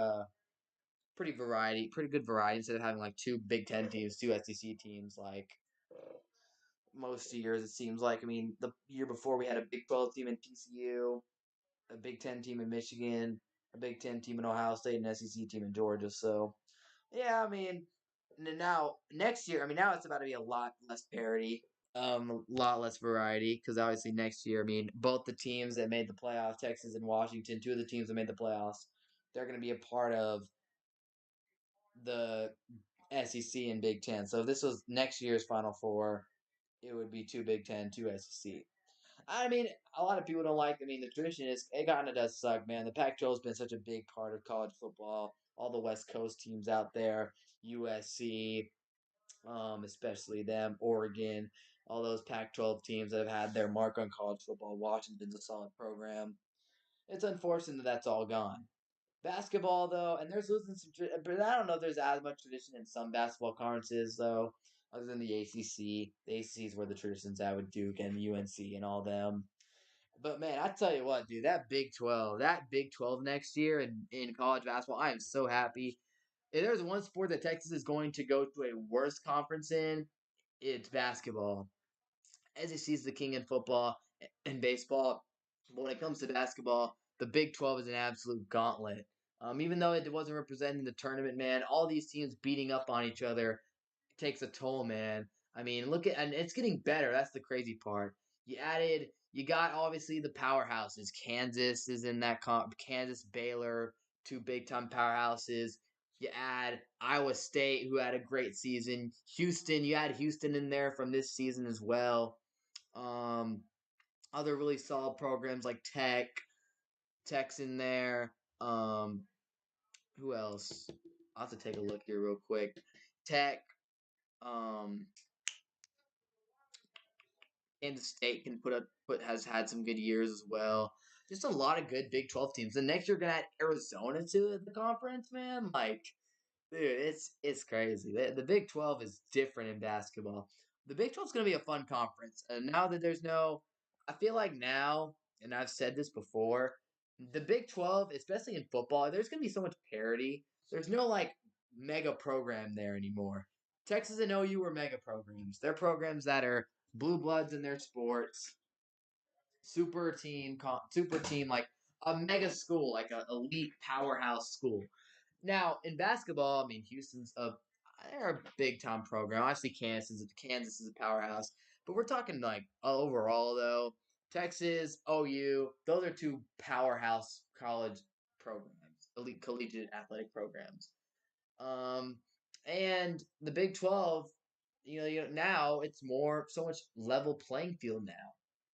S1: pretty good variety instead of having like two Big 10 teams, two SEC teams, like most years it seems like. I mean, the year before we had a Big 12 team in TCU, a Big 10 team in Michigan, a Big 10 team in Ohio State, and an SEC team in Georgia. So yeah, I mean, now next year, I mean, now it's about to be a lot less parity, a lot less variety because obviously next year, I mean, both the teams that made the playoffs, Texas and Washington, two of the teams that made the playoffs, they're going to be a part of the SEC and Big Ten. So if this was next year's Final Four, it would be two Big Ten, two SEC. I mean, a lot of people don't like. I mean, the tradition is it kind of does suck, man. The Pac-12 has been such a big part of college football. All the West Coast teams out there, USC, especially them, Oregon, all those Pac-12 teams that have had their mark on college football. Washington's a solid program. It's unfortunate that that's all gone. Basketball, though, and there's losing some, but I don't know if there's as much tradition in some basketball conferences, though, other than the ACC. The ACC is where the tradition's at with Duke and UNC and all them. But man, I tell you what, dude, that Big 12 next year in college basketball, I am so happy. If there's one sport that Texas is going to go to a worse conference in, it's basketball. SEC is the king in football and baseball. But when it comes to basketball, the Big 12 is an absolute gauntlet. Even though it wasn't representing the tournament, man, all these teams beating up on each other takes a toll, man. I mean, and it's getting better. That's the crazy part. You got obviously the powerhouses. Kansas is in that Kansas, Baylor, two big time powerhouses. You add Iowa State, who had a great season. Houston, you add Houston in there from this season as well. Um, Other really solid programs like Tech's in there. Um, who else? I'll have to take a look here real quick. Tech, um, Kansas State can has had some good years as well. Just a lot of good Big 12 teams. And next year, we're gonna add Arizona to the conference, man. Like, dude, it's crazy. The Big 12 is different in basketball. The Big 12 is going to be a fun conference. And now that I feel like now, and I've said this before, the Big 12, especially in football, there's going to be so much parity. There's no like mega program there anymore. Texas and OU are mega programs. They're programs that are blue bloods in their sports, super team, like a mega school, like an elite powerhouse school. Now in basketball, I mean they're a big time program. Obviously, Kansas is a powerhouse, but we're talking like overall though. Texas, OU, those are two powerhouse college programs, elite collegiate athletic programs. Um, and the Big 12, now it's so much level playing field now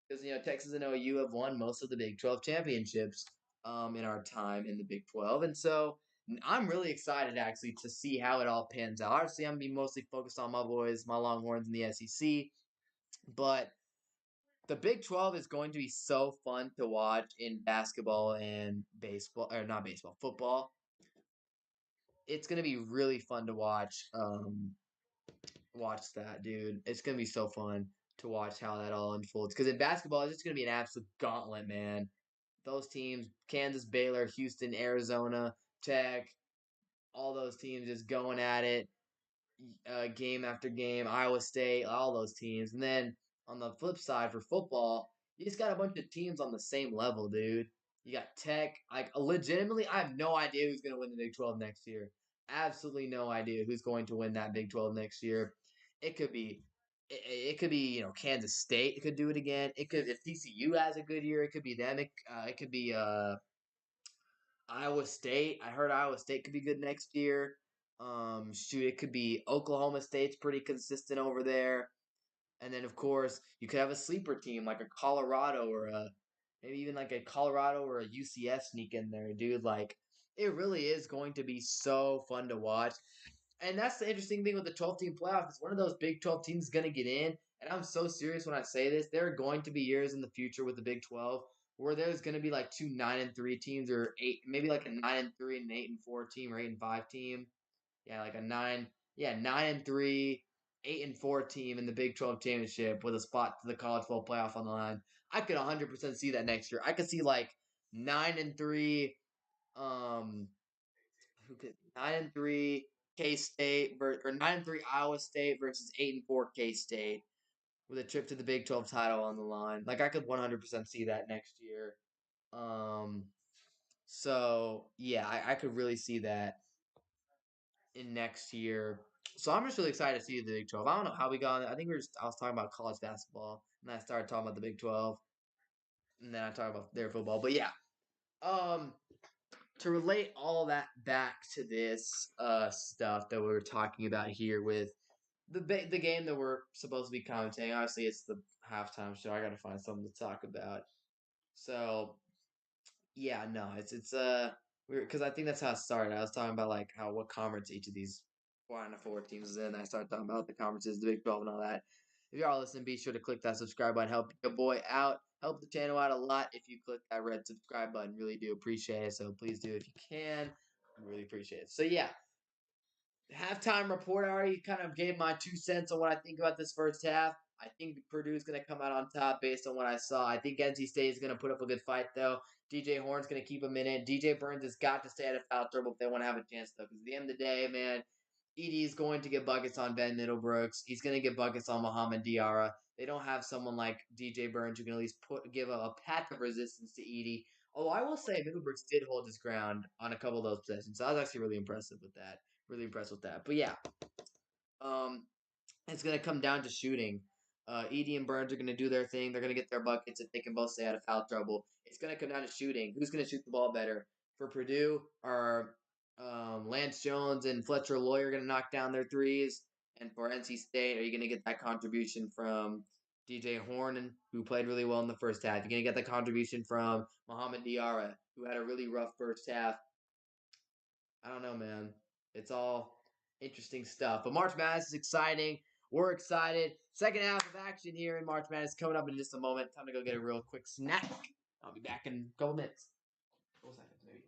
S1: because Texas and OU have won most of the Big 12 championships in our time in the Big 12, and so I'm really excited actually to see how it all pans out. Obviously, I'm gonna be mostly focused on my boys, my Longhorns in the SEC, but the Big 12 is going to be so fun to watch in basketball and baseball, or not baseball, football. It's gonna be really fun to watch. Watch that, dude. It's gonna be so fun to watch how that all unfolds. Because in basketball, it's just gonna be an absolute gauntlet, man. Those teams, Kansas, Baylor, Houston, Arizona, Tech, all those teams just going at it, game after game. Iowa State, all those teams, and then on the flip side for football, you just got a bunch of teams on the same level, dude. You got Tech. Like legitimately, I have no idea who's going to win the Big 12 next year. Absolutely no idea who's going to win that Big 12 next year. It could be. It could be Kansas State. It could do it again. It could if TCU has a good year. It could be them. It could be Iowa State. I heard Iowa State could be good next year. Shoot, it could be Oklahoma State's pretty consistent over there. And then, of course, you could have a sleeper team like a Colorado or maybe even like a Colorado or a UCF sneak in there, dude. Like, it really is going to be so fun to watch. And that's the interesting thing with the 12 team playoff. Is one of those Big 12 teams is going to get in. And I'm so serious when I say this. There are going to be years in the future with the Big 12 where there's going to be like two 9-3 teams or eight, maybe like a 9-3 and an 8-4 team or 8-5 team. Yeah, like a nine, yeah, 9-3, 8-4 team in the Big 12 championship with a spot to the college football playoff on the line. I could 100% see that next year. I could see like 9-3, um, who could 9-3 K State or 9-3 Iowa State versus 8-4 K State with a trip to the Big 12 title on the line. Like I could 100% see that next year. Um, so yeah, I could really see that in next year. So I'm just really excited to see the Big 12. I don't know how we got on. I think I was talking about college basketball, and I started talking about the Big 12, and then I talked about their football. But yeah, um, to relate all that back to this stuff that we were talking about here with the game that we're supposed to be commentating. Obviously, it's the halftime show. I got to find something to talk about. So yeah, no, it's weird because I think that's how it started. I was talking about like how what conference each of these four teams is in. I started talking about the conferences, the Big 12, and all that. If you are listening, be sure to click that subscribe button. Help your boy out. Help the channel out a lot if you click that red subscribe button. Really do appreciate it. So please do if you can. Really appreciate it. So yeah, halftime report. I already kind of gave my 2 cents on what I think about this first half. I think Purdue's going to come out on top based on what I saw. I think NC State is going to put up a good fight, though. DJ Horn's going to keep him in it. DJ Burns has got to stay out of foul trouble if they want to have a chance, though. Because at the end of the day, man, Edie is going to get buckets on Ben Middlebrooks. He's going to get buckets on Muhammad Diarra. They don't have someone like DJ Burns who can at least give a path of resistance to Edie. Although I will say Middlebrooks did hold his ground on a couple of those possessions. So I was actually really impressive with that. Really impressed with that. But yeah, um, it's going to come down to shooting. Edie and Burns are going to do their thing. They're going to get their buckets if they can both stay out of foul trouble. It's going to come down to shooting. Who's going to shoot the ball better? For Purdue, are Lance Jones and Fletcher Loyer going to knock down their threes? And for NC State, are you going to get that contribution from DJ Horn, who played really well in the first half? You're going to get the contribution from Muhammad Diarra, who had a really rough first half. I don't know, man. It's all interesting stuff. But March Madness is exciting. We're excited. Second half of action here in March Madness coming up in just a moment. Time to go get a real quick snack. I'll be back in a couple minutes. Couple seconds, maybe.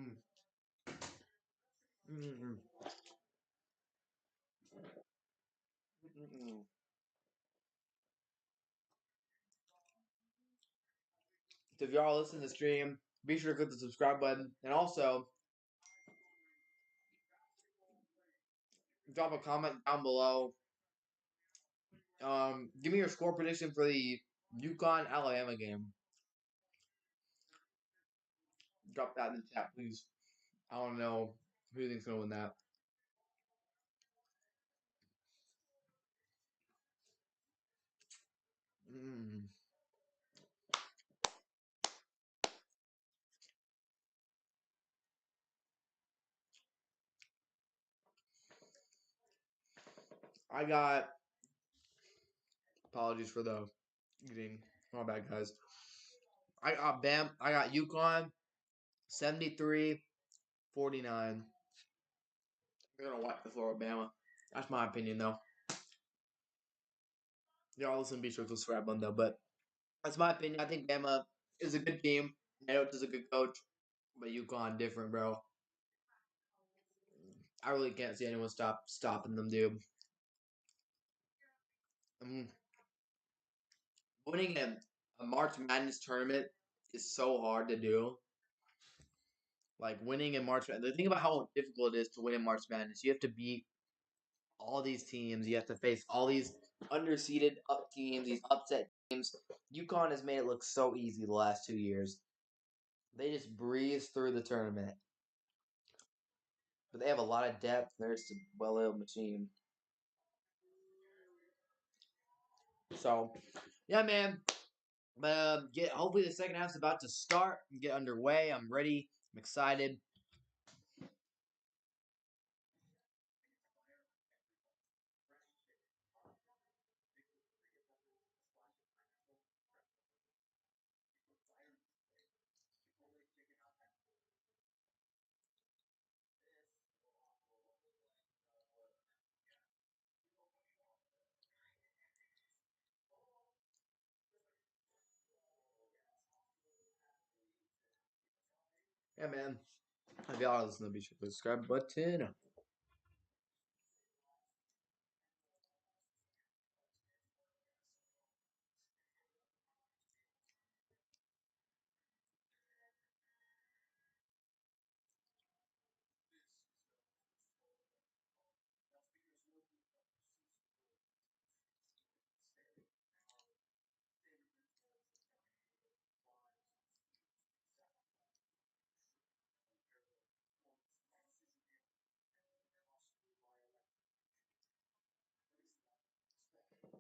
S1: Mm. Mm. Mm. So if y'all listen to the stream, be sure to click the subscribe button, and also drop a comment down below. Give me your score prediction for the UConn Alabama game. Drop that in the chat, please. I want to know who you think's gonna win that. Mm. I got apologies for the eating. My bad, guys. I got UConn 73-49. They're gonna wipe the floor with Bama. That's my opinion, though. Y'all listen, be sure to subscribe on though. But that's my opinion. I think Bama is a good team. Nailed is a good coach, but UConn different, bro. I really can't see anyone stopping them, dude. Mm. Winning a March Madness tournament is so hard to do. Like winning in March Madness. Think about how difficult it is to win in March Madness. You have to beat all these teams. You have to face all these underseeded up teams, these upset teams. UConn has made it look so easy the last 2 years. They just breeze through the tournament. But they have a lot of depth. They're just a well-oiled machine. So, yeah, man. Get hopefully the second half's about to start and get underway. I'm ready. I'm excited. Yeah, man. If y'all listen to be sure to subscribe button.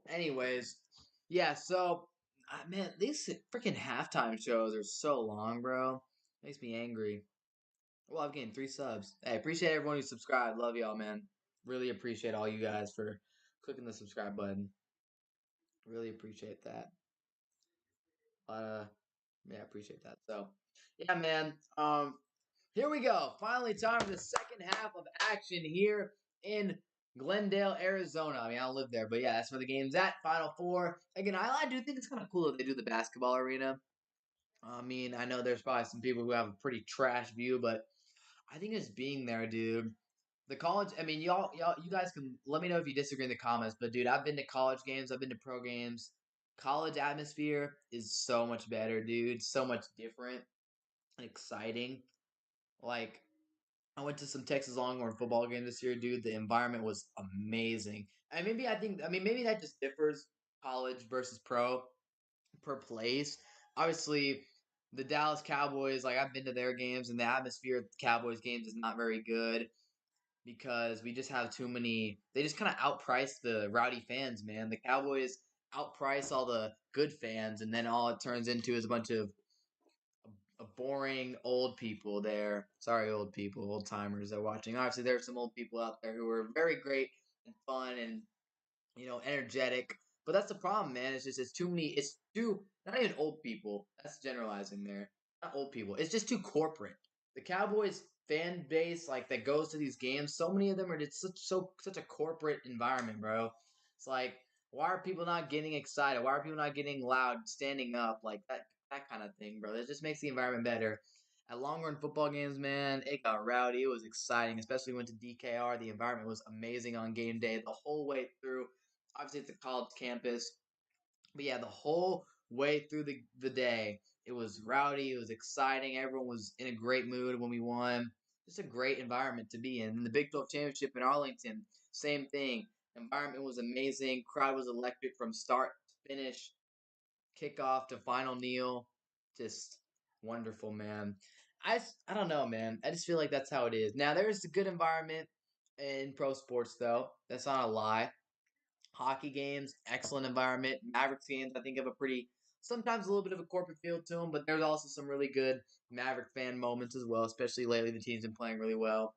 S1: Anyways, yeah. So, man, these freaking halftime shows are so long, bro. Makes me angry. Well, I've gained 3 subs. Hey, appreciate everyone who subscribed. Love y'all, man. Really appreciate all you guys for clicking the subscribe button. Really appreciate that. Yeah, appreciate that. So, yeah, man. Here we go. Finally, time for the second half of action here in Glendale, Arizona. I mean, I don't live there, but yeah, that's where the game's at. Final Four. Again, I do think it's kind of cool that they do the basketball arena. I mean, I know there's probably some people who have a pretty trash view, but I think it's being there, dude. The college, I mean, you guys can let me know if you disagree in the comments, but dude, I've been to college games, I've been to pro games. College atmosphere is so much better, dude. So much different and exciting. Like, I went to some Texas Longhorn football game this year, dude. The environment was amazing. And maybe that just differs college versus pro per place. Obviously, the Dallas Cowboys, like I've been to their games, and the atmosphere at the Cowboys games is not very good because we just have too many. They just kind of outprice the rowdy fans, man. The Cowboys outprice all the good fans, and then all it turns into is a bunch of boring old people there. Sorry, old people, old timers that are watching. Obviously, there's some old people out there who are very great and fun and energetic. But that's the problem, man. It's too many. It's too not even old people. That's generalizing there. Not old people. It's just too corporate. The Cowboys fan base, like that goes to these games, so many of them are just such a corporate environment, bro. It's like, why are people not getting excited? Why are people not getting loud, standing up, like that kind of thing, bro? It just makes the environment better. At long run football games, man, it got rowdy. It was exciting, especially when we went to DKR. The environment was amazing on game day the whole way through. Obviously, it's a college campus, but yeah, the whole way through the day, it was rowdy. It was exciting. Everyone was in a great mood when we won. Just a great environment to be in. And the Big 12 championship in Arlington, same thing. Environment was amazing. Crowd was electric from start to finish, kickoff to final kneel. Just wonderful, man. I don't know, man. I just feel like that's how it is. Now there's a good environment in pro sports, though. That's not a lie. Hockey games, excellent environment. Mavericks games, I think, have a pretty, sometimes a little bit of a corporate feel to them, but there's also some really good Maverick fan moments as well, especially lately. The team's been playing really well.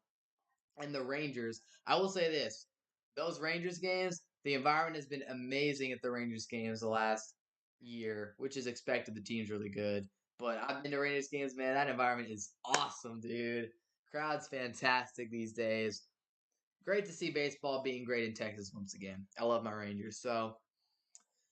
S1: And the Rangers, I will say this, those Rangers games, the environment has been amazing at the Rangers games the last year, which is expected. The team's really good. But I've been to Rangers games, man. That environment is awesome, dude. Crowd's fantastic these days. Great to see baseball being great in Texas once again. I love my Rangers. So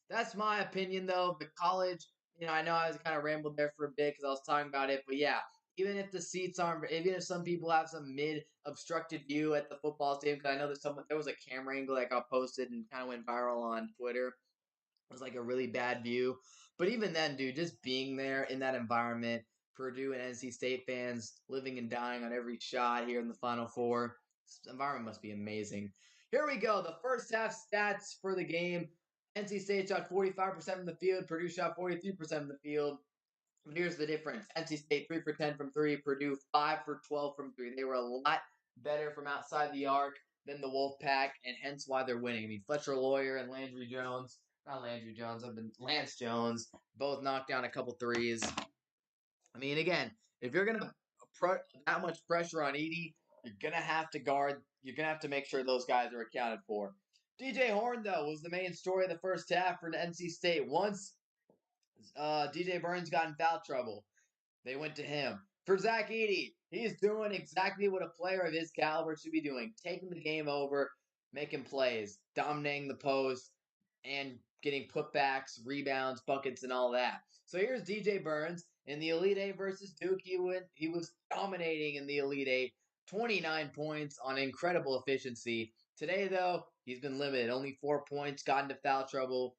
S1: that's my opinion, though. The college, I know I was kind of rambled there for a bit because I was talking about it, but yeah, even if the seats aren't, even if some people have some mid obstructed view at the football stadium, because I know there was a camera angle that got posted and kind of went viral on Twitter. It was like a really bad view. But even then, dude, just being there in that environment, Purdue and NC State fans living and dying on every shot here in the Final Four, this environment must be amazing. Here we go. The first half stats for the game. NC State shot 45% from the field. Purdue shot 43% from the field. But here's the difference. NC State 3 for 10 from 3. Purdue 5 for 12 from 3. They were a lot better from outside the arc than the Wolfpack, and hence why they're winning. I mean, Fletcher Lawyer and Landry Jones, not Landry Jones, I've been Lance Jones, both knocked down a couple threes. I mean, again, if you're gonna put that much pressure on Edey, you're gonna have to guard. You're gonna have to make sure those guys are accounted for. DJ Horn, though, was the main story of the first half for NC State. Once DJ Burns got in foul trouble, they went to him. For Zach Edey, he's doing exactly what a player of his caliber should be doing, taking the game over, making plays, dominating the post, and getting putbacks, rebounds, buckets, and all that. So here's DJ Burns in the Elite Eight versus Duke. He was dominating in the Elite Eight, 29 points on incredible efficiency. Today, though, he's been limited, only 4 points, got into foul trouble,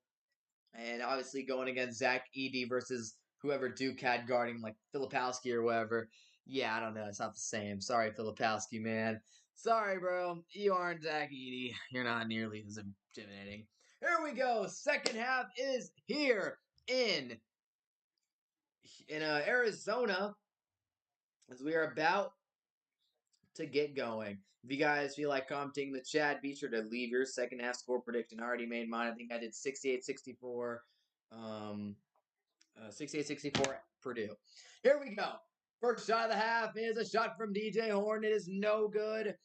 S1: and obviously going against Zach Edey versus whoever Duke had guarding, like Filipowski or whatever. Yeah, I don't know. It's not the same. Sorry, Filipowski, man. Sorry, bro. You aren't Zach Edey. You're not nearly as intimidating. Here we go. Second half is here in Arizona as we are about to get going. If you guys feel like commenting in the chat, be sure to leave your second half score prediction. I already made mine. I think I did 68-64. 68-64 Purdue. Here we go. First shot of the half is a shot from DJ Horn. It is no good.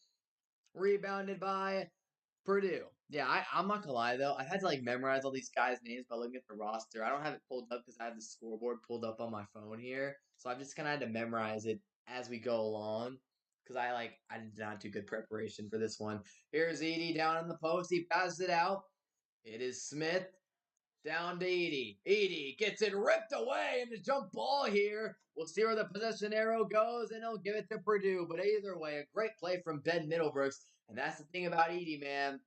S1: Rebounded by Purdue. Yeah, I'm not gonna lie though. I had to memorize all these guys' names by looking at the roster. I don't have it pulled up because I have the scoreboard pulled up on my phone here. So I've just kind of had to memorize it as we go along. Because I did not do good preparation for this one. Here's Edey down in the post. He passes it out. It is Smith down to Edey. Edey gets it ripped away in the jump ball here. We'll see where the possession arrow goes, and he'll give it to Purdue. But either way, a great play from Ben Middlebrooks. And that's the thing about Edey, man.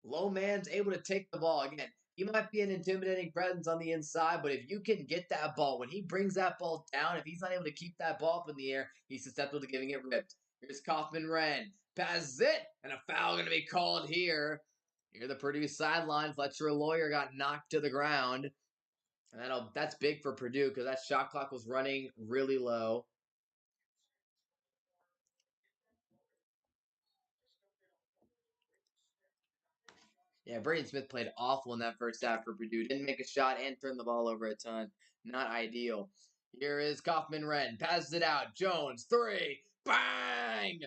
S1: Low man's able to take the ball. Again, he might be an intimidating presence on the inside, but if you can get that ball, when he brings that ball down, if he's not able to keep that ball up in the air, he's susceptible to getting it ripped. Here's Kaufman-Wren. Passes it, and a foul going to be called here. Near the Purdue sideline, Fletcher Lawyer got knocked to the ground. And that's big for Purdue because that shot clock was running really low. Yeah, Braden Smith played awful in that first half for Purdue. Didn't make a shot and turned the ball over a ton. Not ideal. Here is Kaufman-Wren. Passes it out. Jones, three. Bang!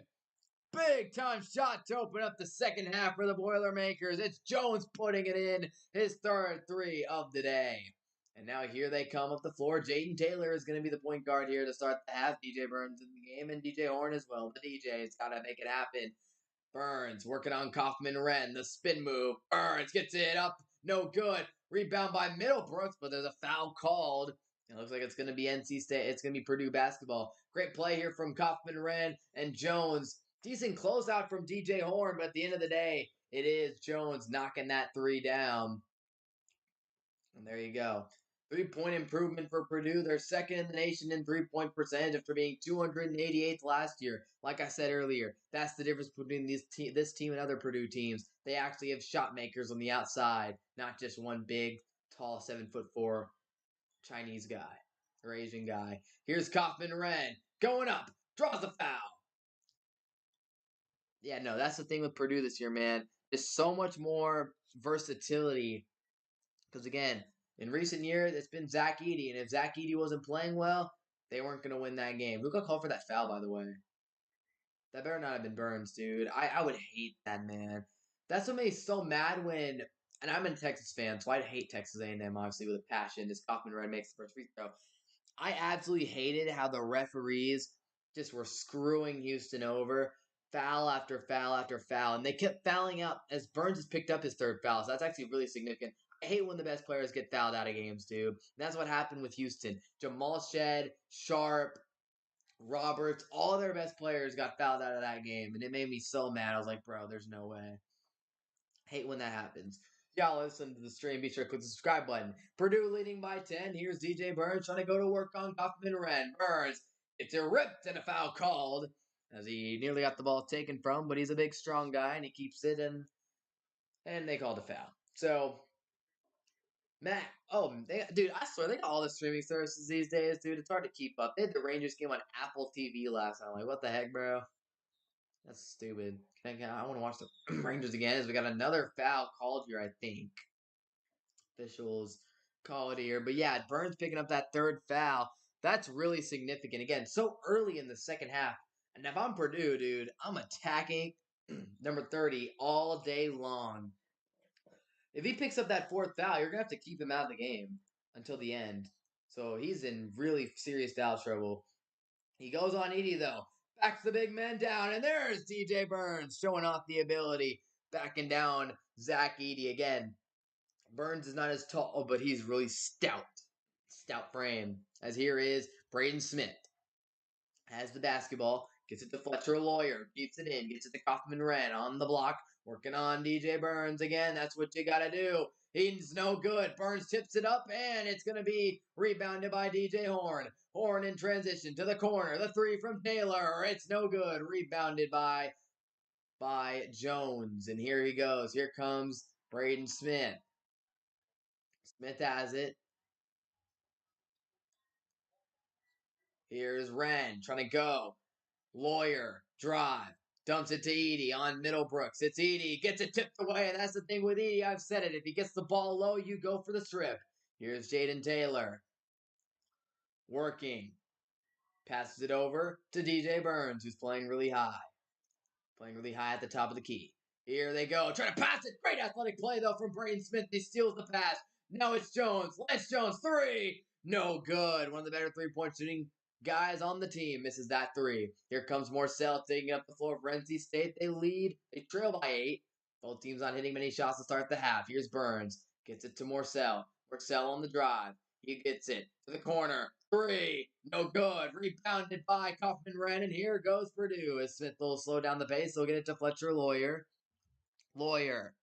S1: Big time shot to open up the second half for the Boilermakers. It's Jones putting it in, his third three of the day. And now here they come up the floor. Jaden Taylor is going to be the point guard here to start the half. DJ Burns in the game and DJ Horn as well. The DJ's got to make it happen. Burns working on Kaufman-Wren. The spin move. Burns gets it up. No good. Rebound by Middlebrooks, but there's a foul called. It looks like it's going to be NC State. It's going to be Purdue basketball. Great play here from Kaufman, Wren, and Jones. Decent closeout from DJ Horn, but at the end of the day, it is Jones knocking that three down. And there you go. 3-point improvement for Purdue. They're second in the nation in 3-point percentage after being 288th last year. Like I said earlier, that's the difference between this team and other Purdue teams. They actually have shot makers on the outside, not just one big, tall, 7'4" Chinese guy or Asian guy. Here's Kaufman Wren going up, draws the foul. Yeah, no, that's the thing with Purdue this year, man. There's so much more versatility. Because again, in recent years, it's been Zach Edey, and if Zach Edey wasn't playing well, they weren't going to win that game. Who got called for that foul, by the way? That better not have been Burns, dude. I would hate that, man. That's what made me so mad when, and I'm a Texas fan, so I hate Texas A&M, obviously, with a passion. This Kaufman Wren makes the first free throw. I absolutely hated how the referees just were screwing Houston over, foul after foul after foul, and they kept fouling out as Burns has picked up his third foul. So that's actually really significant. I hate when the best players get fouled out of games, dude. And that's what happened with Houston. Jamal Shed, Sharp, Roberts, all their best players got fouled out of that game, and it made me so mad. I was like, bro, there's no way. Hate when that happens. Y'all listen to the stream. Be sure to click the subscribe button. Purdue leading by 10. Here's DJ Burns trying to go to work on Kaufman Wren. Burns, it's a ripped and a foul called as he nearly got the ball taken from, but he's a big, strong guy and he keeps it, and they called a foul. So, Matt, dude, I swear they got all the streaming services these days, dude. It's hard to keep up. They had the Rangers game on Apple TV last night. Like, what the heck, bro? That's stupid. I want to watch the Rangers again. As we got another foul called here, I think. Officials call it here. But yeah, Burns picking up that third foul. That's really significant. Again, so early in the second half. And if I'm Purdue, dude, I'm attacking number 30 all day long. If he picks up that fourth foul, you're going to have to keep him out of the game until the end. So he's in really serious foul trouble. He goes on Edey, though. Backs the big man down, and there's DJ Burns showing off the ability. Backing down Zach Edey again. Burns is not as tall, but he's really stout. Stout frame. As here is Braden Smith. Has the basketball. Gets it to Fletcher Lawyer. Keeps it in. Gets it to Kaufman Wren on the block. Working on DJ Burns again. That's what you got to do. He's no good. Burns tips it up, and it's going to be rebounded by DJ Horn. Horn in transition to the corner. The three from Taylor. It's no good. Rebounded by Jones. And here he goes. Here comes Braden Smith. Smith has it. Here's Wren trying to go. Lawyer, drive. Dumps it to Edey on Middlebrooks. It's Edey. Gets it tipped away. And that's the thing with Edey. I've said it. If he gets the ball low, you go for the strip. Here's Jaden Taylor. Working. Passes it over to DJ Burns, who's playing really high. Playing really high at the top of the key. Here they go. Trying to pass it. Great athletic play, though, from Braden Smith. He steals the pass. Now it's Jones. Lance Jones. Three. No good. One of the better three-point shooting guys on the team misses that three. Here comes Morcell taking up the floor for NC State. They lead. They trail by 8. Both teams not hitting many shots to start the half. Here's Burns. Gets it to Morcell. Morcell on the drive. He gets it to the corner. Three. No good. Rebounded by Kaufman Wren. And here goes Purdue. As Smith will slow down the pace. They'll get it to Fletcher Lawyer. Lawyer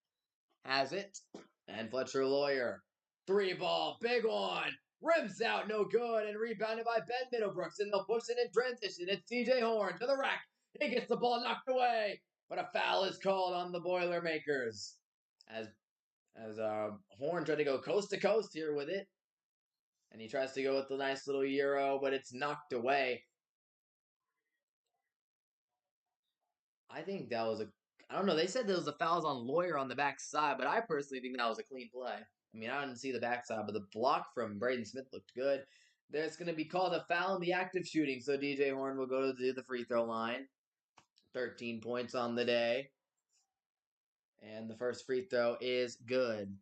S1: has it. And Fletcher Lawyer. 3-ball. Big one. Rims out. No good. And rebounded by Ben Middlebrooks. And they'll push it in transition. It's DJ Horn to the rack. He gets the ball knocked away. But a foul is called on the Boilermakers. As Horn tried to go coast to coast here with it. And he tries to go with the nice little Euro, but it's knocked away. I think that was I don't know. They said there was a foul on Lawyer on the backside, but I personally think that was a clean play. I mean, I didn't see the backside, but the block from Braden Smith looked good. There's going to be called a foul in the active shooting, so DJ Horn will go to the free throw line. 13 points on the day. And the first free throw is good.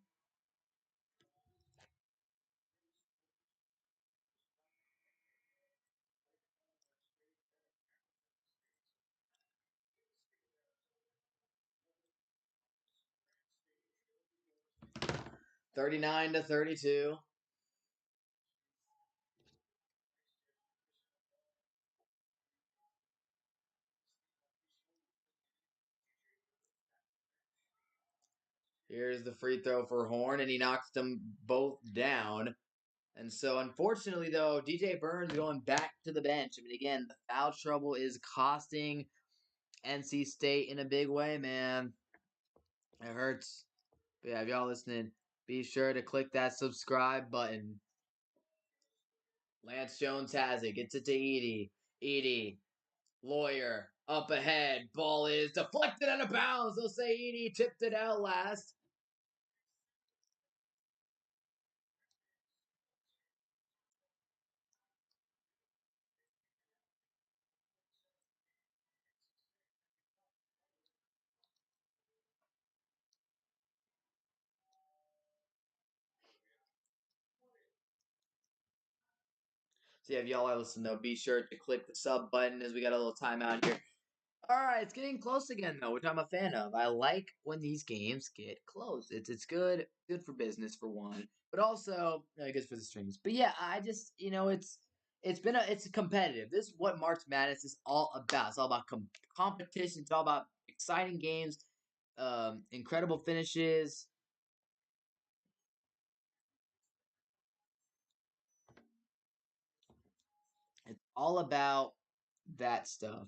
S1: $39-32. Here's the free throw for Horn, and he knocks them both down. And so, unfortunately, though, DJ Burns going back to the bench. I mean, again, the foul trouble is costing NC State in a big way, man. It hurts. But yeah, if y'all listening, be sure to click that subscribe button. Lance Jones has it. Gets it to Edie. Edie. Lawyer. Up ahead. Ball is deflected out of bounds. They'll say Edie tipped it out last. So yeah, if y'all are listening though, be sure to click the sub button as we got a little timeout here. All right, it's getting close again though, which I'm a fan of. I like when these games get close. It's good for business for one, but also good for the streams. But yeah, I just it's competitive. This is what March Madness is all about. It's all about competition. It's all about exciting games, incredible finishes. It's all about that stuff.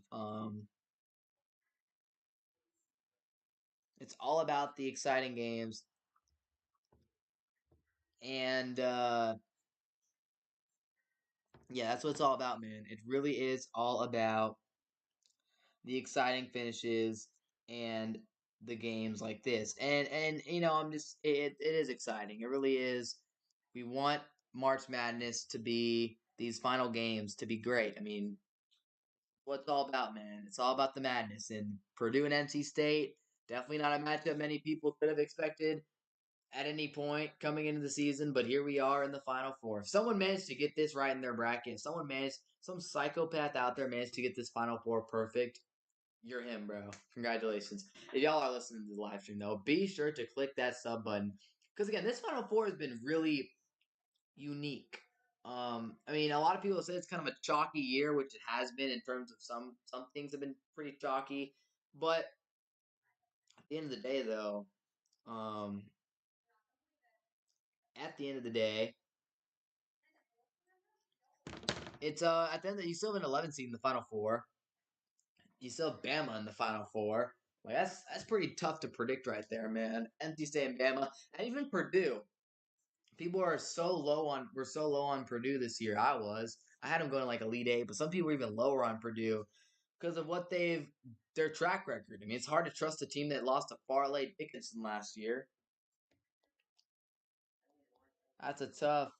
S1: It's all about the exciting games and yeah, that's what it's all about, man. It really is all about the exciting finishes and the games like this. And I'm just it is exciting. It really is. We want March Madness to be these final games to be great. I mean, what it's all about, man. It's all about the madness. And Purdue and NC State, definitely not a matchup many people could have expected at any point coming into the season, but here we are in the Final Four. If someone managed to get this right in their bracket, some psychopath out there managed to get this Final Four perfect, you're him, bro. Congratulations. If y'all are listening to the live stream, though, be sure to click that sub button. Because, again, this Final Four has been really unique. I mean, a lot of people say it's kind of a chalky year, which it has been in terms of some things have been pretty chalky. But at the end of the day, though, um, at the end of the day, it's at the end of you still have an 11 seed in the Final Four. You still have Bama in the Final Four. Like that's pretty tough to predict right there, man. NC State and Bama, and even Purdue. People are so low on we're so low on Purdue this year. I had them going to like Elite Eight, but some people are even lower on Purdue because of what their track record. I mean, it's hard to trust a team that lost to Farley Dickinson last year. That's a tough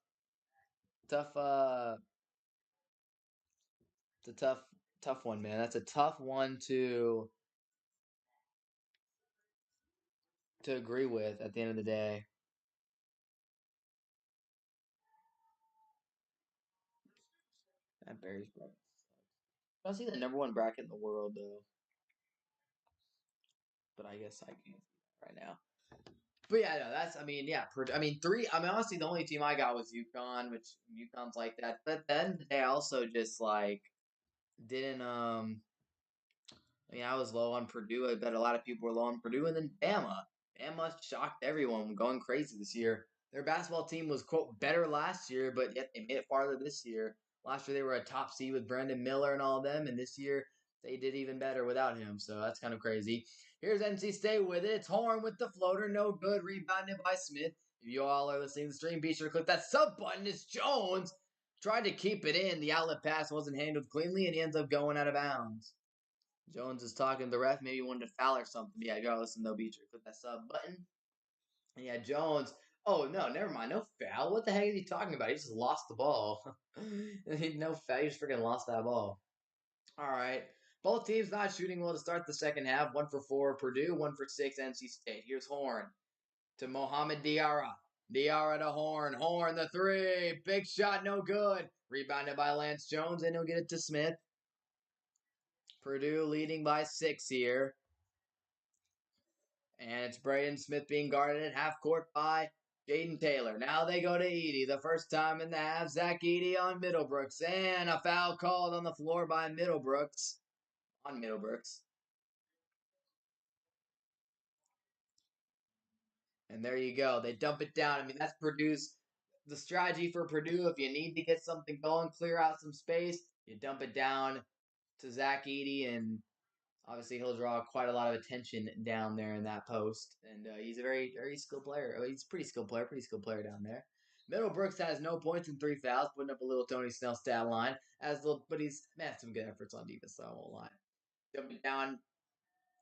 S1: it's a tough one, man. That's a tough one to agree with at the end of the day. That Bears bracket. I don't see the number one bracket in the world though, but I guess I can't see that right now. But yeah, no, that's I mean, yeah, I mean three. I mean, honestly, the only team I got was UConn, which UConn's like that. But then they also just like didn't. I mean, I was low on Purdue. I bet a lot of people were low on Purdue, and then Bama. Bama shocked everyone, going crazy this year. Their basketball team was quote better last year, but yet they made it farther this year. Last year they were a top seed with Brandon Miller and all of them, and this year they did even better without him. So that's kind of crazy. Here's NC State with it. It's Horn with the floater, no good. Rebounded by Smith. If you all are listening to the stream, be sure to click that sub button. It's Jones tried to keep it in. The outlet pass wasn't handled cleanly, and he ends up going out of bounds. Jones is talking to the ref. Maybe he wanted to foul or something. Yeah, you gotta listen though. Be sure to click that sub button. And yeah, Jones. Oh no, never mind. No foul. What the heck is he talking about? He just lost the ball. No foul. He just freaking lost that ball. All right. Both teams not shooting well to start the second half. 1 for 4 Purdue, 1 for 6 NC State. Here's Horn to Mohamed Diarra. Diarra to Horn. Horn the three. Big shot, no good. Rebounded by Lance Jones, and he'll get it to Smith. Purdue leading by 6 here. And it's Braden Smith being guarded at half court by Jaden Taylor. Now they go to Edie. The first time in the half, Zach Edie on Middlebrooks. And a foul called on the floor by Middlebrooks. On Middlebrooks. And there you go. They dump it down. I mean, that's Purdue's the strategy for Purdue. If you need to get something going, clear out some space, you dump it down to Zach Edey, and obviously he'll draw quite a lot of attention down there in that post. And he's a very skilled player. He's a pretty skilled player down there. Middlebrooks has no points and 3 fouls, putting up a little Tony Snell stat line. But he's had some good efforts on defense, so I won't lie. Jumping down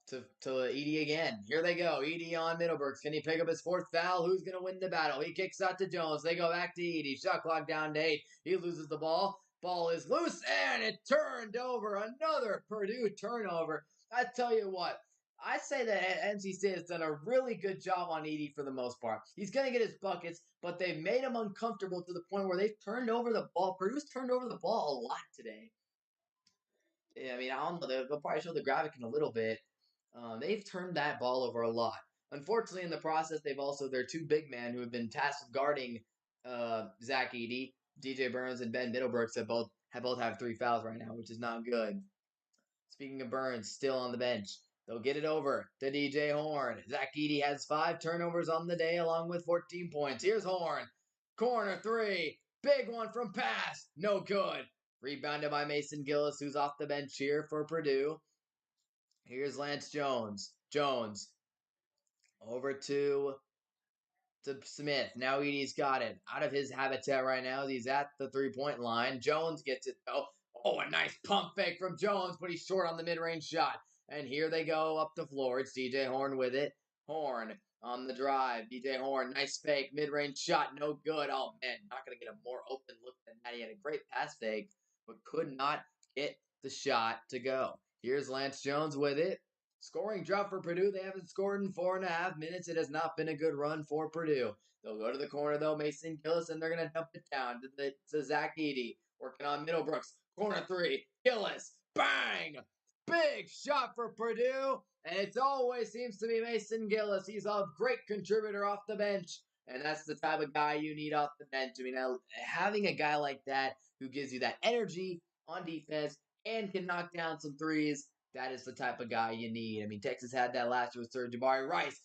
S1: to Edey again. Here they go. Edey on Middlebrooks. Can he pick up his 4th foul? Who's going to win the battle? He kicks out to Jones. They go back to Edey. Shot clock down to 8. He loses the ball. Ball is loose, and it turned over. Another Purdue turnover. I tell you what, I say that NC State has done a really good job on Edey for the most part. He's going to get his buckets, but they've made him uncomfortable to the point where they've turned over the ball. Purdue's turned over the ball a lot today. I mean, I don't know. They'll probably show the graphic in a little bit. They've turned that ball over a lot. Unfortunately, in the process, they've also their 2 big men who have been tasked with guarding Zach Edey, DJ Burns, and Ben Middlebrooks have 3 fouls right now, which is not good. Speaking of Burns, still on the bench. They'll get it over to DJ Horn. Zach Edey has 5 turnovers on the day, along with 14 points. Here's Horn. Corner 3. Big one from pass. No good. Rebounded by Mason Gillis, who's off the bench here for Purdue. Here's Lance Jones. Jones over to Smith. Now Edey's got it. Out of his habitat right now. He's at the 3-point line. Jones gets it though. Oh, a nice pump fake from Jones, but he's short on the mid-range shot. And here they go up the floor. It's DJ Horn with it. Horn on the drive. DJ Horn, nice fake, mid-range shot, no good. Oh man, not gonna get a more open look than that. He had a great pass fake, but could not get the shot to go. Here's Lance Jones with it. Scoring drought for Purdue. They haven't scored in 4.5 minutes. It has not been a good run for Purdue. They'll go to the corner though, Mason Gillis, and they're gonna dump it down to Zach Edey. Working on Middlebrooks. Corner 3. Gillis. Bang! Big shot for Purdue. And it always seems to be Mason Gillis. He's a great contributor off the bench. And that's the type of guy you need off the bench. I mean, having a guy like that who gives you that energy on defense and can knock down some threes, that is the type of guy you need. I mean, Texas had that last year with Sir Jabari Rice.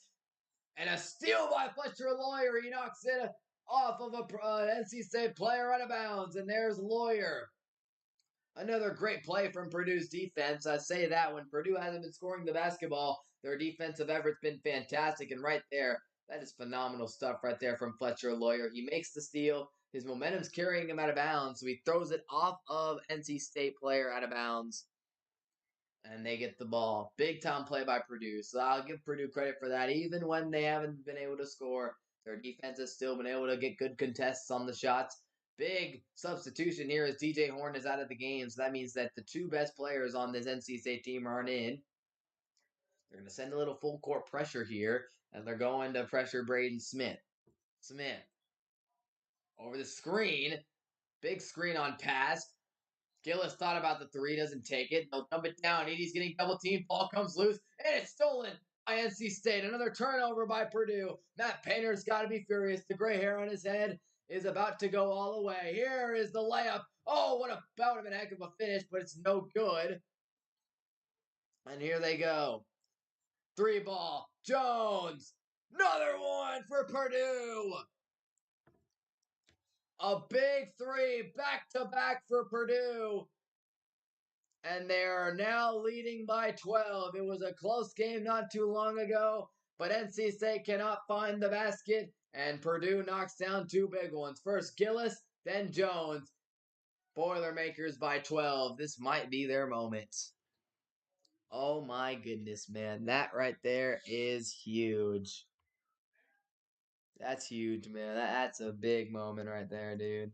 S1: And a steal by Fletcher Lawyer. He knocks it off of a NC State player out of bounds. And there's Lawyer. Another great play from Purdue's defense. I say that when Purdue hasn't been scoring the basketball, their defensive effort's been fantastic. And right there, that is phenomenal stuff right there from Fletcher Lawyer. He makes the steal. His momentum's carrying him out of bounds, so he throws it off of NC State player out of bounds. And they get the ball. Big time play by Purdue. So I'll give Purdue credit for that. Even when they haven't been able to score, their defense has still been able to get good contests on the shots. Big substitution here as DJ Horn is out of the game. So that means that the 2 best players on this NC State team aren't in. They're going to send a little full court pressure here. And they're going to pressure Braden Smith. Smith. Over the screen. Big screen on pass. Gillis thought about the 3, doesn't take it. They'll dump it down. Edey's getting double teamed. Ball comes loose, and it's stolen by NC State. Another turnover by Purdue. Matt Painter's got to be furious. The gray hair on his head is about to go all the way. Here is the layup. Oh, what about him, a heck of a finish, but it's no good. And here they go. 3 ball. Jones. Another one for Purdue. A big 3 back-to-back for Purdue. And they are now leading by 12. It was a close game not too long ago, but NC State cannot find the basket, and Purdue knocks down 2 big ones. First Gillis, then Jones. Boilermakers by 12. This might be their moment. Oh my goodness, man. That right there is huge. That's huge, man. That's a big moment right there, dude.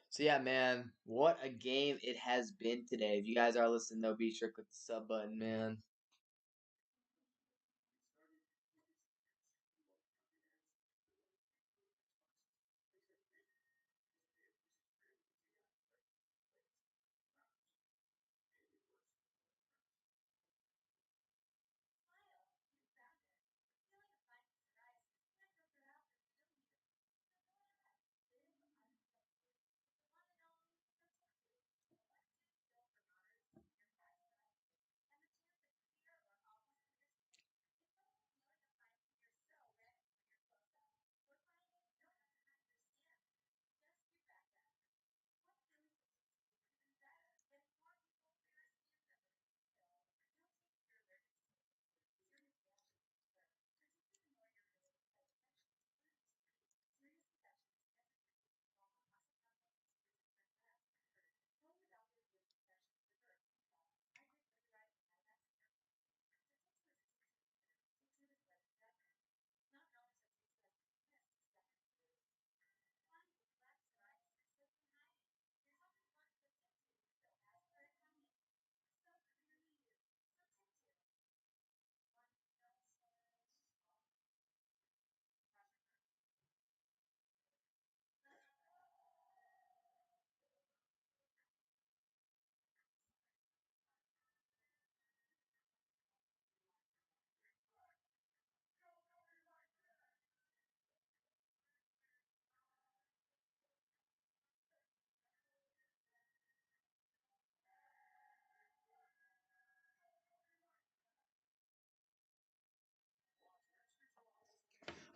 S1: So yeah, man, what a game it has been today. If you guys are listening, though, be sure to click the sub button, man.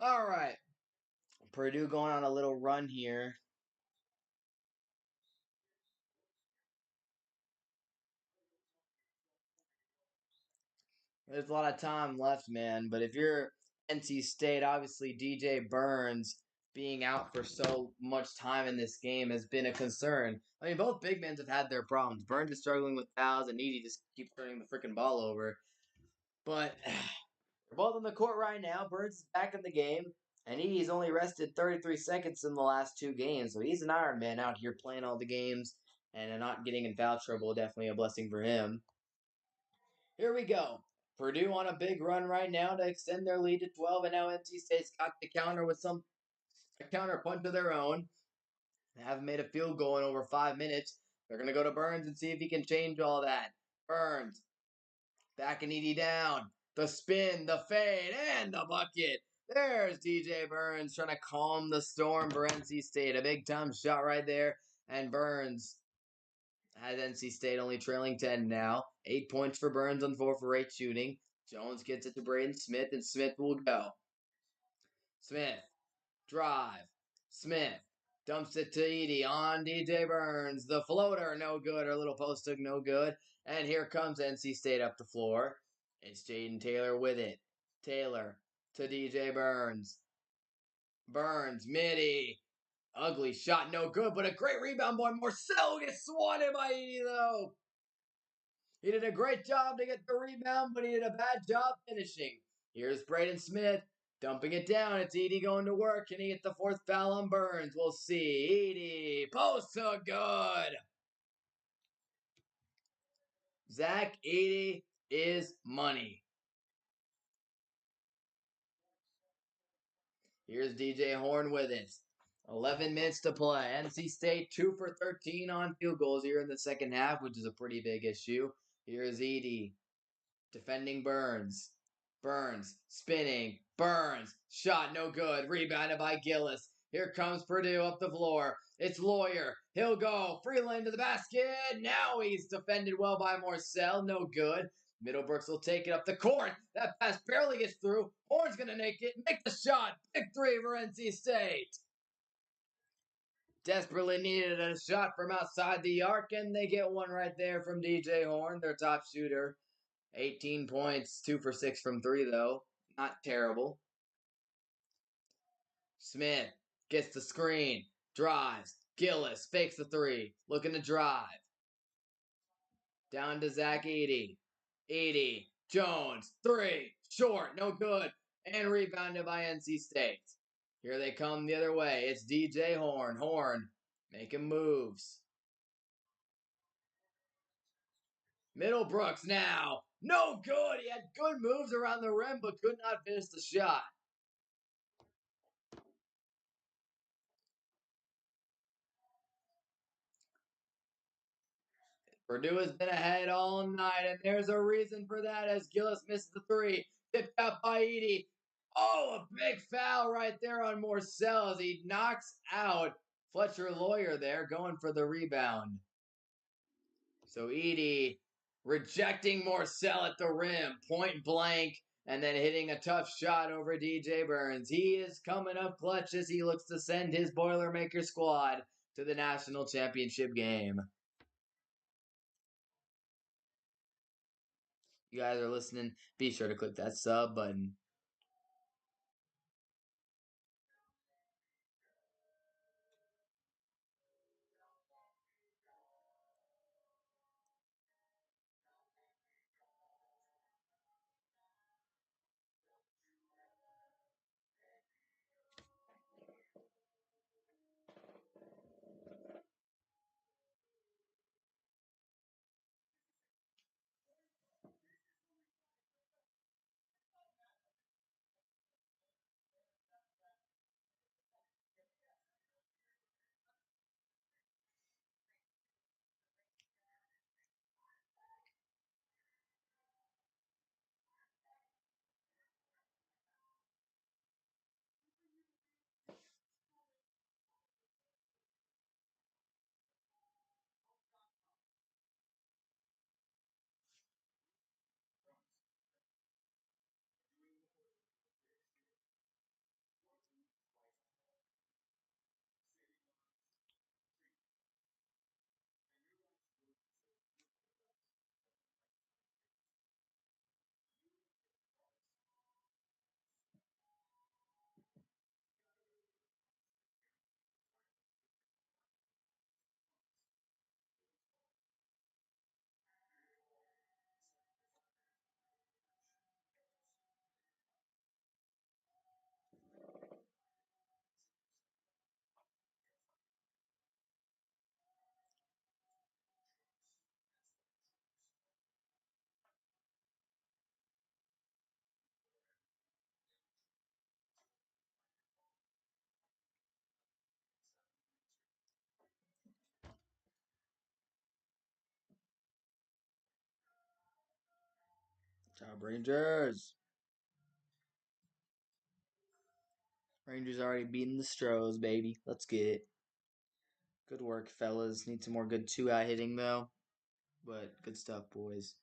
S1: All right. Purdue going on a little run here. There's a lot of time left, man. But if you're NC State, obviously DJ Burns being out for so much time in this game has been a concern. I mean, both big men have had their problems. Burns is struggling with fouls, and Needy just keeps turning the freaking ball over. But they're both on the court right now. Burns is back in the game, and Needy's only rested 33 seconds in the last two games. So he's an Iron Man out here playing all the games and not getting in foul trouble. Definitely a blessing for him. Here we go. Purdue on a big run right now to extend their lead to 12, and now NC State's got the counter with a counter punch of their own. They haven't made a field goal in over 5 minutes. They're gonna go to Burns and see if he can change all that. Burns backing Edie down. The spin, the fade, and the bucket. There's DJ Burns trying to calm the storm for NC State. A big time shot right there, and Burns has NC State only trailing 10 now. 8 points for Burns on 4 for 8 shooting. Jones gets it to Braden Smith, and Smith will go. Smith, drive. Smith dumps it to Edie on DJ Burns. The floater, no good. Or little post hook, no good. And here comes NC State up the floor. It's Jaden Taylor with it. Taylor to DJ Burns. Burns, midi. Ugly shot, no good, but a great rebound by Marcel gets swatted by Edie, though. He did a great job to get the rebound, but he did a bad job finishing. Here's Braden Smith dumping it down. It's Edie going to work. Can he get the fourth foul on Burns? We'll see. Edie, post hook, good. Zach Edie is money. Here's DJ Horn with it. 11 minutes to play. NC State 2 for 13 on field goals here in the second half, which is a pretty big issue. Here's Edie defending Burns. Burns spinning. Burns shot no good. Rebounded by Gillis. Here comes Purdue up the floor. It's Lawyer. He'll go. Freeland to the basket. Now he's defended well by Marcel. No good. Middlebrooks will take it up the court. That pass barely gets through. Horn's going to make it. Make the shot. Big three for NC State. Desperately needed a shot from outside the arc, and they get one right there from DJ Horn, their top shooter. 18 points, 2 for 6 from 3, though. Not terrible. Smith gets the screen, drives. Gillis fakes the 3, looking to drive. Down to Zach Edie. Edie, Jones, 3, short, no good, and rebounded by NC State. Here they come the other way. It's DJ Horn. Horn making moves. Middlebrooks now. No good. He had good moves around the rim, but could not finish the shot. Purdue has been ahead all night, and there's a reason for that as Gillis misses the 3. Tipped out by Edie. Oh, a big foul right there on Marcel as he knocks out Fletcher Lawyer there, going for the rebound. So Edie rejecting Marcel at the rim, point blank, and then hitting a tough shot over DJ Burns. He is coming up clutch as he looks to send his Boilermaker squad to the national championship game. You guys are listening, be sure to click that sub button. Job, Rangers. Rangers already beating the Stros, baby. Let's get it. Good work, fellas. Need some more good two-out hitting, though. But good stuff, boys.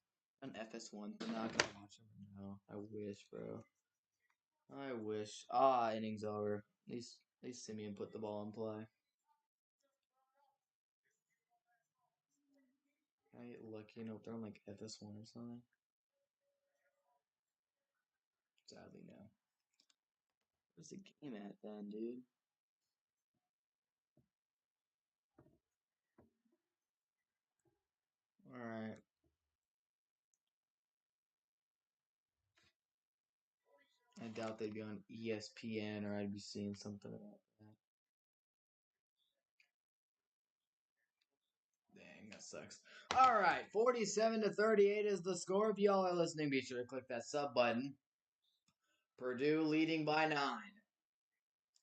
S1: On FS1, but not gonna watch them. No, I wish, bro. I wish. Innings over. At least Simeon put the ball in play. Can I get lucky and throw like FS1 or something? Sadly, no. Where's the game at then, dude? Alright. I doubt they'd be on ESPN or I'd be seeing something about that. Dang, that sucks. Alright, 47-38 is the score. If y'all are listening, be sure to click that sub button. Purdue leading by 9.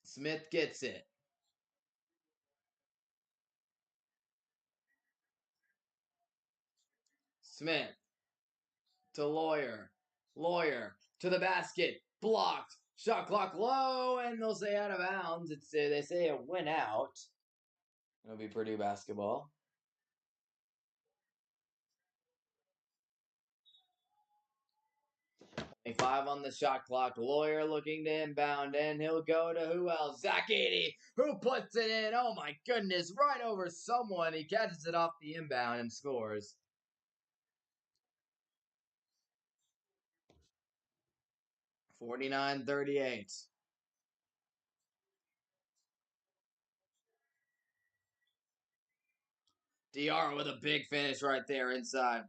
S1: Smith gets it. Smith to Lawyer. Lawyer to the basket. Blocked. Shot clock low, and they'll say out of bounds. They say it went out. It'll be Purdue basketball. 5 on the shot clock. Lawyer looking to inbound, and he'll go to who else? Zach Edey, who puts it in. Oh my goodness, right over someone. He catches it off the inbound and scores. 49-38. DR with a big finish right there inside.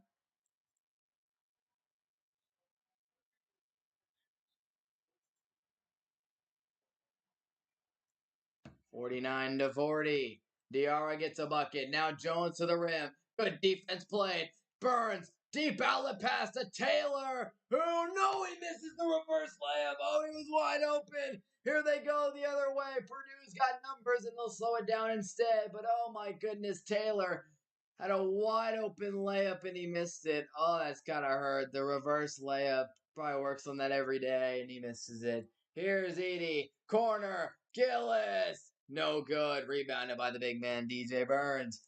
S1: 49-40. Diarra gets a bucket. Now Jones to the rim. Good defense played. Burns. Deep outlet pass to Taylor. Who? No, he misses the reverse layup. Oh, he was wide open. Here they go the other way. Purdue's got numbers and they'll slow it down instead. But oh my goodness, Taylor had a wide open layup and he missed it. Oh, that's gotta hurt. The reverse layup. Probably works on that every day and he misses it. Here's Edey. Corner. Gillis. No good. Rebounded by the big man, DJ Burns.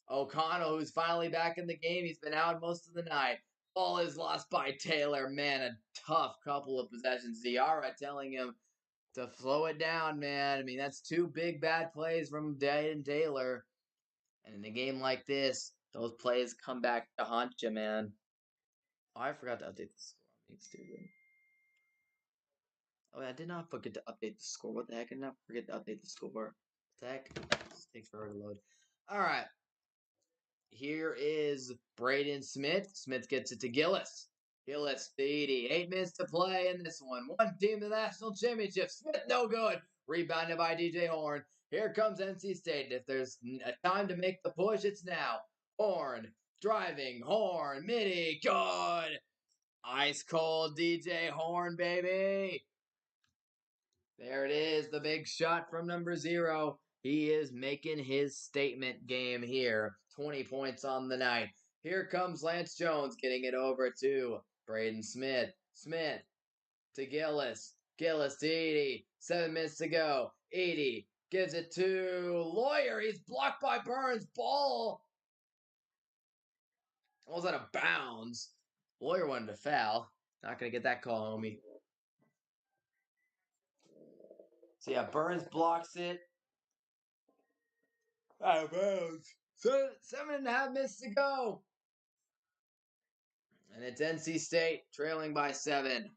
S1: O'Connell, who's finally back in the game. He's been out most of the night. Ball is lost by Taylor. Man, a tough couple of possessions. Ziara telling him to slow it down, man. I mean, that's 2 big bad plays from Dayton Taylor. And in a game like this, those plays come back to haunt you, man. Oh, I forgot to update the score. I'm being stupid. Oh, I did not forget to update the score. What the heck? I did not forget to update the score. What the heck? This takes forever to load. All right. Here is Braden Smith. Smith gets it to Gillis. Gillis, 8 minutes to play in this one. One team to the national championship. Smith, no good. Rebounded by DJ Horn. Here comes NC State. If there's a time to make the push, it's now. Horn, driving. Horn, midi, good. Ice cold DJ Horn, baby. There it is, the big shot from number 0. He is making his statement game here. 20 points on the night. Here comes Lance Jones getting it over to Braden Smith. Smith to Gillis. Gillis to Edey. 7 minutes to go. Edey gives it to Lawyer. He's blocked by Burns. Ball was out of bounds. Lawyer wanted to foul. Not going to get that call, homie. So yeah, Burns blocks it. Out of bounds. So 7.5 minutes to go. And it's NC State trailing by 7.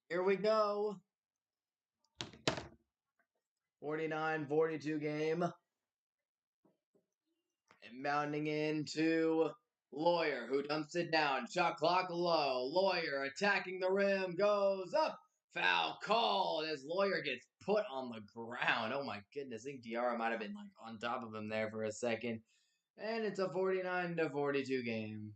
S1: Here we go. 49-42 game. And mounting into Lawyer, who dumps it down. Shot clock low. Lawyer attacking the rim. Goes up. Foul called as Lawyer gets put on the ground. Oh my goodness. I think Diarra might have been like on top of him there for a second. And it's a 49-42 game.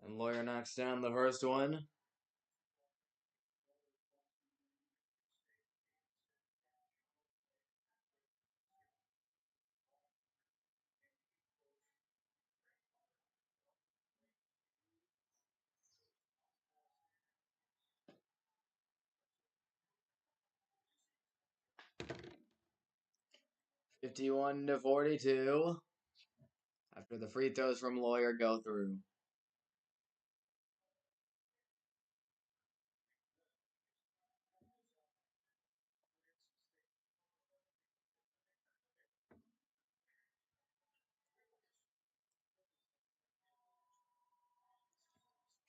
S1: And Lawyer knocks down the first one. (51-42) after the free throws from Lawyer go through.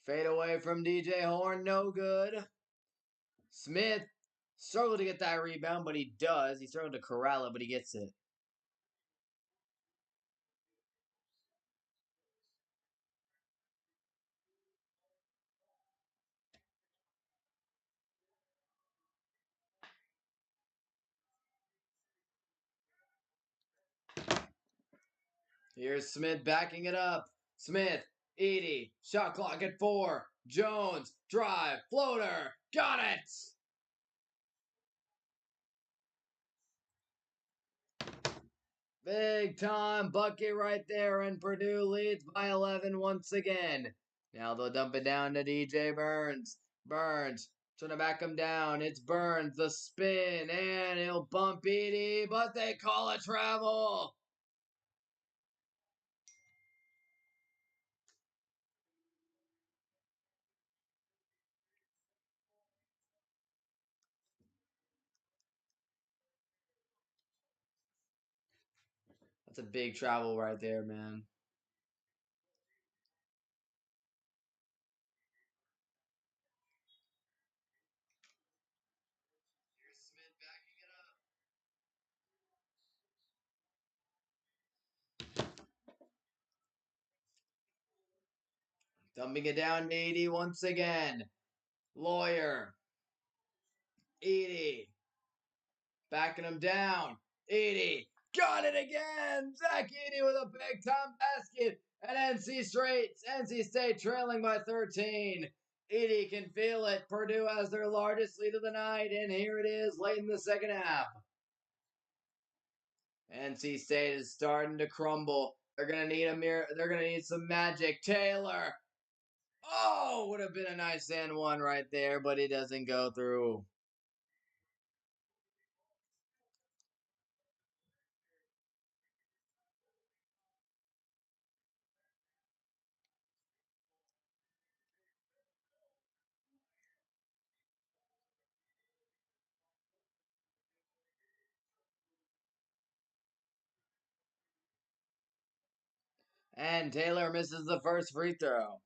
S1: Fade away from DJ Horn, no good. Smith struggled to get that rebound, but he does. He struggled to corral it, but he gets it. Here's Smith backing it up. Smith, Edey, shot clock at 4. Jones, drive, floater, got it! Big time bucket right there, and Purdue leads by 11 once again. Now they'll dump it down to DJ Burns. Burns trying to back him down. It's Burns, the spin, and he'll bump Edey, but they call a travel. That's a big travel right there, man. Dumping it down to Edey once again. Lawyer. Edey. Backing him down. Edey. Got it again. Zach Edey with a big time basket. And NC State trailing by 13. Edey can feel it. Purdue has their largest lead of the night. And here it is late in the second half. NC State is starting to crumble. They're gonna need they're gonna need some magic. Taylor. Oh, would have been a nice and one right there, but it doesn't go through. And Taylor misses the first free throw.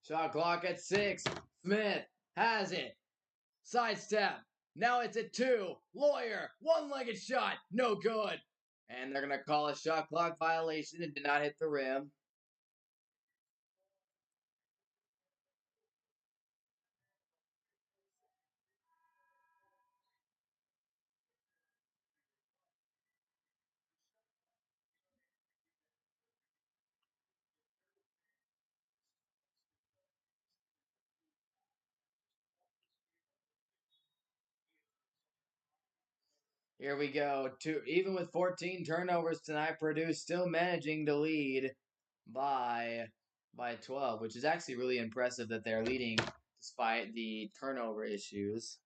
S1: Shot clock at 6. Smith has it. Sidestep. Now it's at 2. Lawyer. One-legged shot. No good. And they're going to call a shot clock violation. It did not hit the rim. Here we go. Even with 14 turnovers tonight, Purdue still managing to lead by 12, which is actually really impressive that they're leading despite the turnover issues.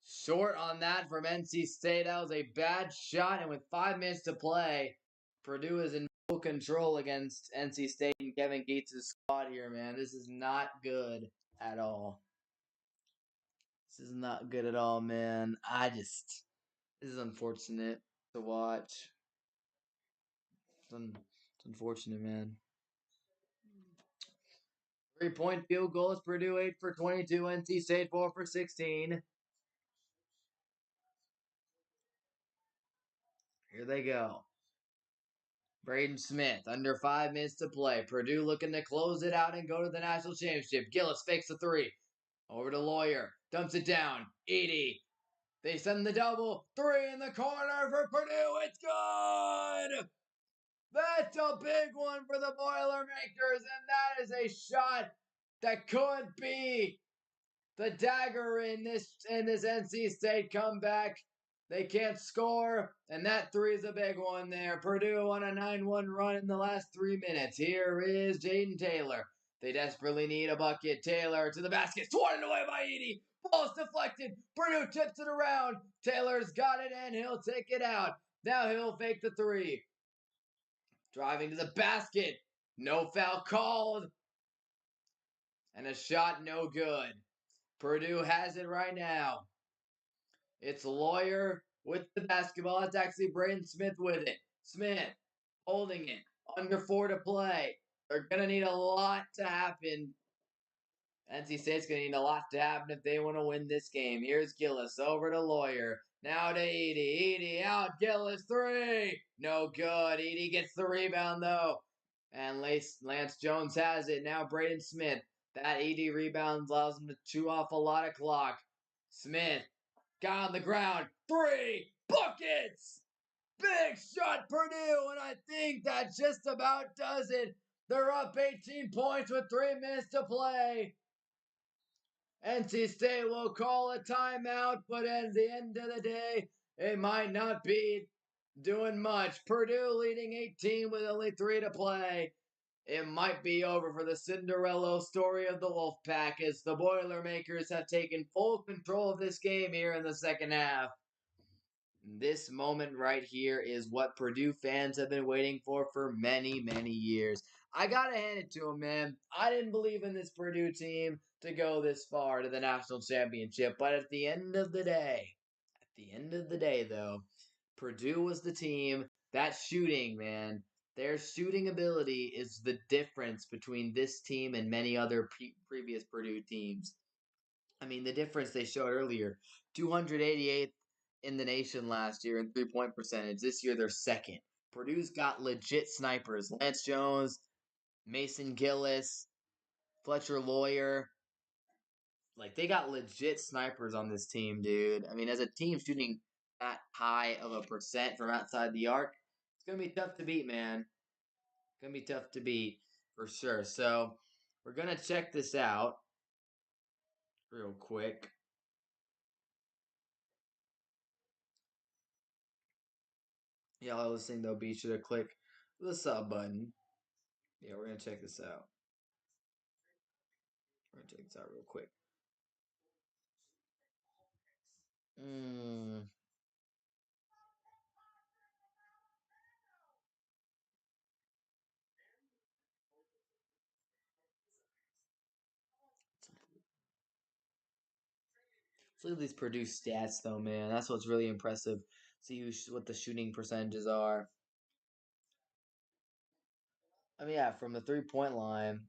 S1: Short on that from NC State. That was a bad shot, and with 5 minutes to play, Purdue is in full control against NC State and Kevin Gates' squad here, man. This is not good at all. This is not good at all, man. This is unfortunate to watch. It's unfortunate, man. 3-point field goals. Purdue 8 for 22. NC State 4 for 16. Here they go. Braden Smith, under 5 minutes to play. Purdue looking to close it out and go to the national championship. Gillis fakes the three. Over to Lawyer. Dumps it down. Edie. They send the double. Three in the corner for Purdue. It's good! That's a big one for the Boilermakers, and that is a shot that could be the dagger in this NC State comeback. They can't score, and that three is a big one there. Purdue on a 9-1 run in the last 3 minutes. Here is Jaden Taylor. They desperately need a bucket. Taylor to the basket. Swatted away by Edie. Ball's deflected. Purdue tips it around. Taylor's got it, and he'll take it out. Now he'll fake the three. Driving to the basket. No foul called. And a shot no good. Purdue has it right now. It's Lawyer with the basketball. It's actually Braden Smith with it. Smith holding it. Under 4 to play. They're going to need a lot to happen. NC State's going to need a lot to happen if they want to win this game. Here's Gillis over to Lawyer. Now to Edie. Edie out. Gillis 3. No good. Edie gets the rebound though. And Lance Jones has it. Now Braden Smith. That Edie rebound allows him to chew off a lot of clock. Smith got on the ground. 3 buckets! Big shot, Purdue, and I think that just about does it. They're up 18 points with 3 minutes to play. NC State will call a timeout, but at the end of the day, it might not be doing much. Purdue leading 18 with only 3 to play. It might be over for the Cinderella story of the Wolfpack as the Boilermakers have taken full control of this game here in the second half. This moment right here is what Purdue fans have been waiting for many, many years. I gotta hand it to them, man. I didn't believe in this Purdue team to go this far to the national championship, but at the end of the day, though, Purdue was the team. That shooting, man, their shooting ability is the difference between this team and many other previous Purdue teams. I mean, the difference they showed earlier, 288th in the nation last year in 3-point percentage. This year, they're second. Purdue's got legit snipers. Lance Jones, Mason Gillis, Fletcher Lawyer. Like, they got legit snipers on this team, dude. I mean, as a team shooting that high of a percent from outside the arc, it's going to be tough to beat, man. It's going to be tough to beat for sure. So, we're going to check this out real quick. Y'all listening, though, be sure to click the sub button. Yeah, we're going to check this out. We're going to check this out real quick. Let's look at these Purdue stats, though, man. That's what's really impressive. See what the shooting percentages are. I mean, yeah, from the 3-point line,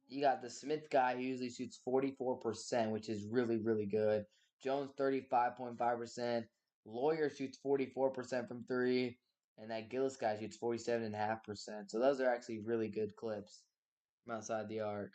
S1: you got the Smith guy who usually shoots 44%, which is really, really good. Jones, 35.5%. Lawyer shoots 44% from 3. And that Gillis guy shoots 47.5%. So those are actually really good clips from outside the arc.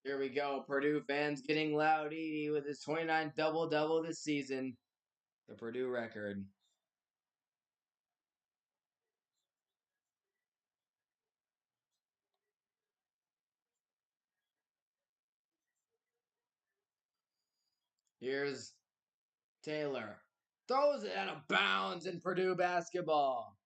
S1: Here we go. Purdue fans getting loud. Edey with his 29th double-double this season. The Purdue record. Here's Taylor. Throws it out of bounds in Purdue basketball.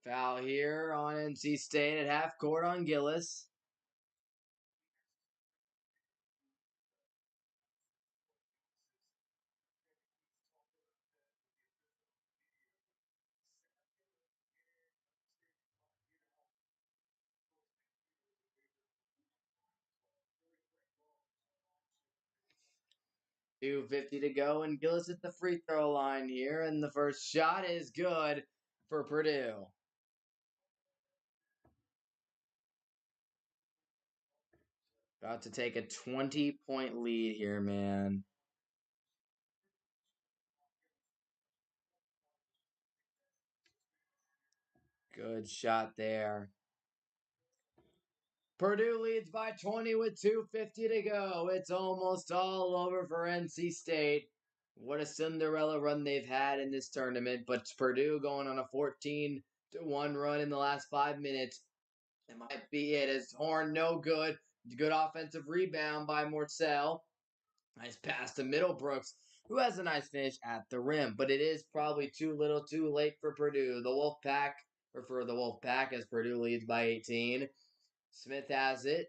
S1: Foul here on NC State at half court on Gillis. .250 to go, and Gillis at the free throw line here, and the first shot is good for Purdue. About to take a 20-point lead here, man. Good shot there. Purdue leads by 20 with .250 to go. It's almost all over for NC State. What a Cinderella run they've had in this tournament, but Purdue going on a 14-1 run in the last 5 minutes. It might be it. As Horn, no good. Good offensive rebound by Morcell. Nice pass to Middlebrooks, who has a nice finish at the rim. But it is probably too little too late for Purdue. The Wolfpack, or for the Wolfpack, as Purdue leads by 18. Smith has it.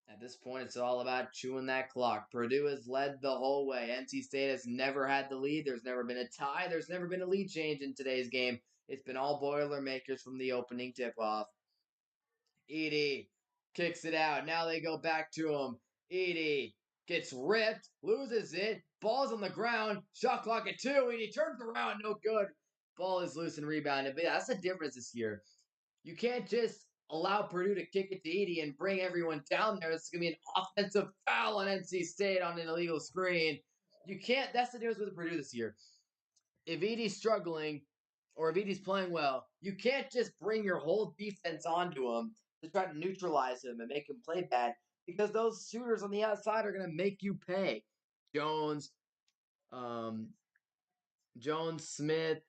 S1: At this point, it's all about chewing that clock. Purdue has led the whole way. NC State has never had the lead. There's never been a tie. There's never been a lead change in today's game. It's been all Boilermakers from the opening tip-off. Edey kicks it out. Now they go back to him. Edey gets ripped, loses it. Ball's on the ground. Shot clock at 2. Edey turns around. No good. Ball is loose and rebounded. But yeah, that's the difference this year. You can't just allow Purdue to kick it to Edey and bring everyone down there. It's going to be an offensive foul on NC State on an illegal screen. You can't. That's the difference with Purdue this year. If Edey's struggling or if Edey's playing well, you can't just bring your whole defense onto him to try to neutralize him and make him play bad, because those shooters on the outside are going to make you pay. Jones, um, Smith,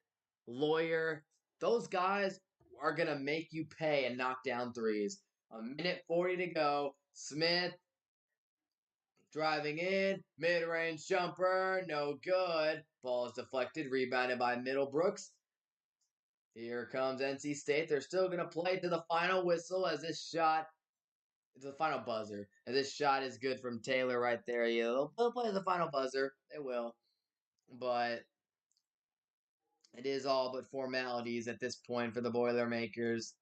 S1: Lawyer, those guys are going to make you pay and knock down threes. A minute 40 to go. Smith driving in, mid-range jumper, no good. Ball is deflected, rebounded by Middlebrooks. Here comes NC State. They're still going to play to the final whistle as this shot, it's the final buzzer. And this shot is good from Taylor right there. Yeah, they'll play the final buzzer. They will. But it is all but formalities at this point for the Boilermakers.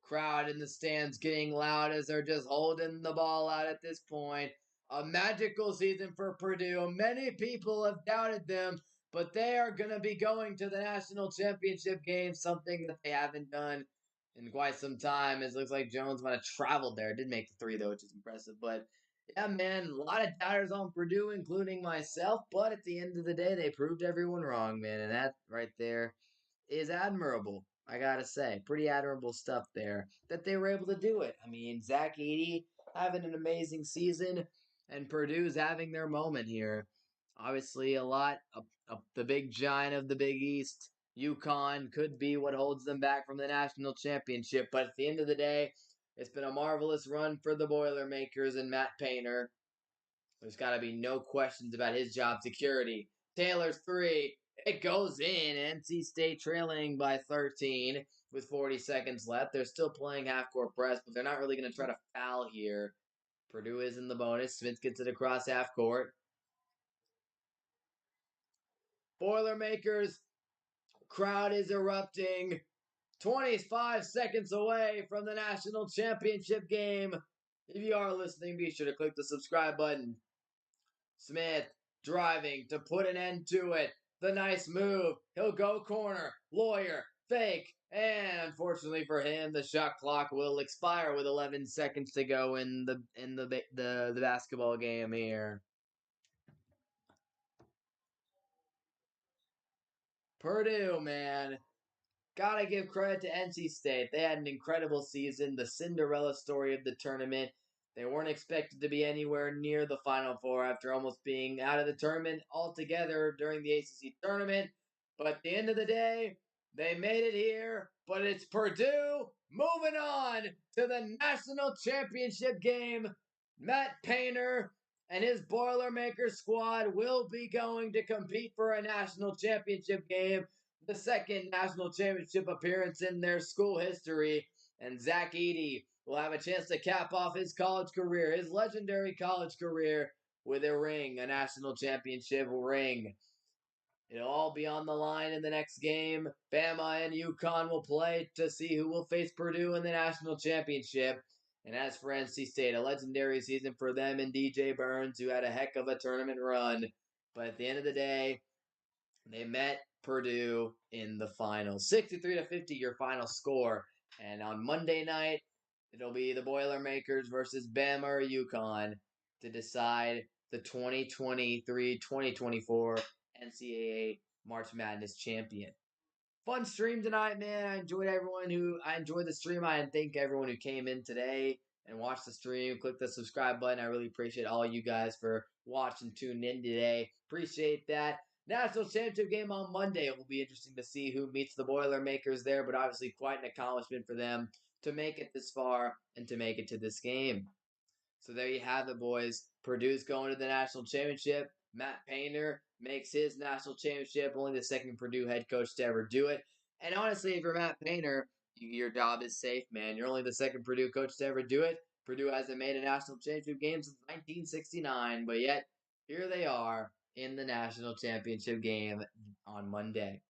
S1: Crowd in the stands getting loud as they're just holding the ball out at this point. A magical season for Purdue. Many people have doubted them, but they are going to be going to the national championship game, something that they haven't done in quite some time. It looks like Jones might have traveled there. Did make the 3, though, which is impressive. But yeah, man, a lot of doubters on Purdue, including myself. But at the end of the day, they proved everyone wrong, man. And that right there is admirable. I gotta say, pretty admirable stuff there that they were able to do it. I mean, Zach Edey having an amazing season, and Purdue's having their moment here. Obviously, a lot of the big giant of the Big East, UConn, could be what holds them back from the national championship. But at the end of the day, it's been a marvelous run for the Boilermakers and Matt Painter. There's got to be no questions about his job security. Taylor's 3. It goes in. NC State trailing by 13 with 40 seconds left. They're still playing half-court press, but they're not really going to try to foul here. Purdue is in the bonus. Smith gets it across half-court. Boilermakers, crowd is erupting. 25 seconds away from the national championship game. If you are listening, be sure to click the subscribe button. Smith driving to put an end to it. the nice move. He'll go corner, lawyer, fake, and unfortunately for him, the shot clock will expire with 11 seconds to go in the basketball game here. Purdue, man, gotta give credit to NC State. They had an incredible season, the Cinderella story of the tournament. They weren't expected to be anywhere near the Final Four after almost being out of the tournament altogether during the ACC tournament. But at the end of the day, they made it here. But it's Purdue moving on to the national championship game. Matt Painter and his Boilermakers squad will be going to compete for a national championship game, the second national championship appearance in their school history. And Zach Edey will have a chance to cap off his college career, his legendary college career, with a ring, a national championship ring. It'll all be on the line in the next game. Bama and UConn will play to see who will face Purdue in the national championship. And as for NC State, a legendary season for them and DJ Burns, who had a heck of a tournament run. But at the end of the day, they met Purdue in the finals. 63-50 your final score. And on Monday night, it'll be the Boilermakers versus Bama or UConn to decide the 2023-2024 NCAA March Madness champion. Fun stream tonight, man. I enjoyed the stream. I thank everyone who came in today and watched the stream. Click the subscribe button. I really appreciate all you guys for watching, tuning in today. Appreciate that. National championship game on Monday. It will be interesting to see who meets the Boilermakers there, but obviously quite an accomplishment for them to make it this far and to make it to this game. So there you have it, boys. Purdue's going to the national championship. Matt Painter makes his national championship, only the second Purdue head coach to ever do it. And honestly, if you're Matt Painter, your job is safe, man. You're only the second Purdue coach to ever do it. Purdue hasn't made a national championship game since 1969, but yet here they are in the national championship game on Monday.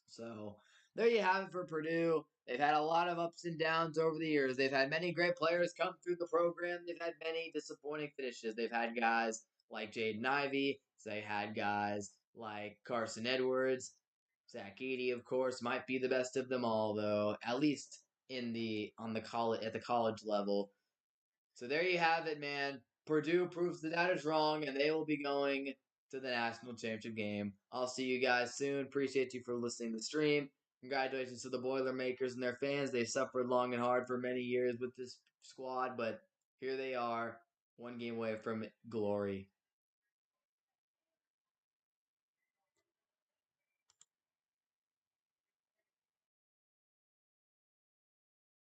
S1: So there you have it for Purdue. They've had a lot of ups and downs over the years. They've had many great players come through the program. They've had many disappointing finishes. They've had guys like Jaden Ivey. They had guys like Carson Edwards. Zach Edey, of course, might be the best of them all, though, at least on the college at the college level. So there you have it, man. Purdue proves the doubters wrong, and they will be going to the national championship game. I'll see you guys soon. Appreciate you for listening to the stream. Congratulations to the Boilermakers and their fans. They suffered long and hard for many years with this squad, but here they are, one game away from glory.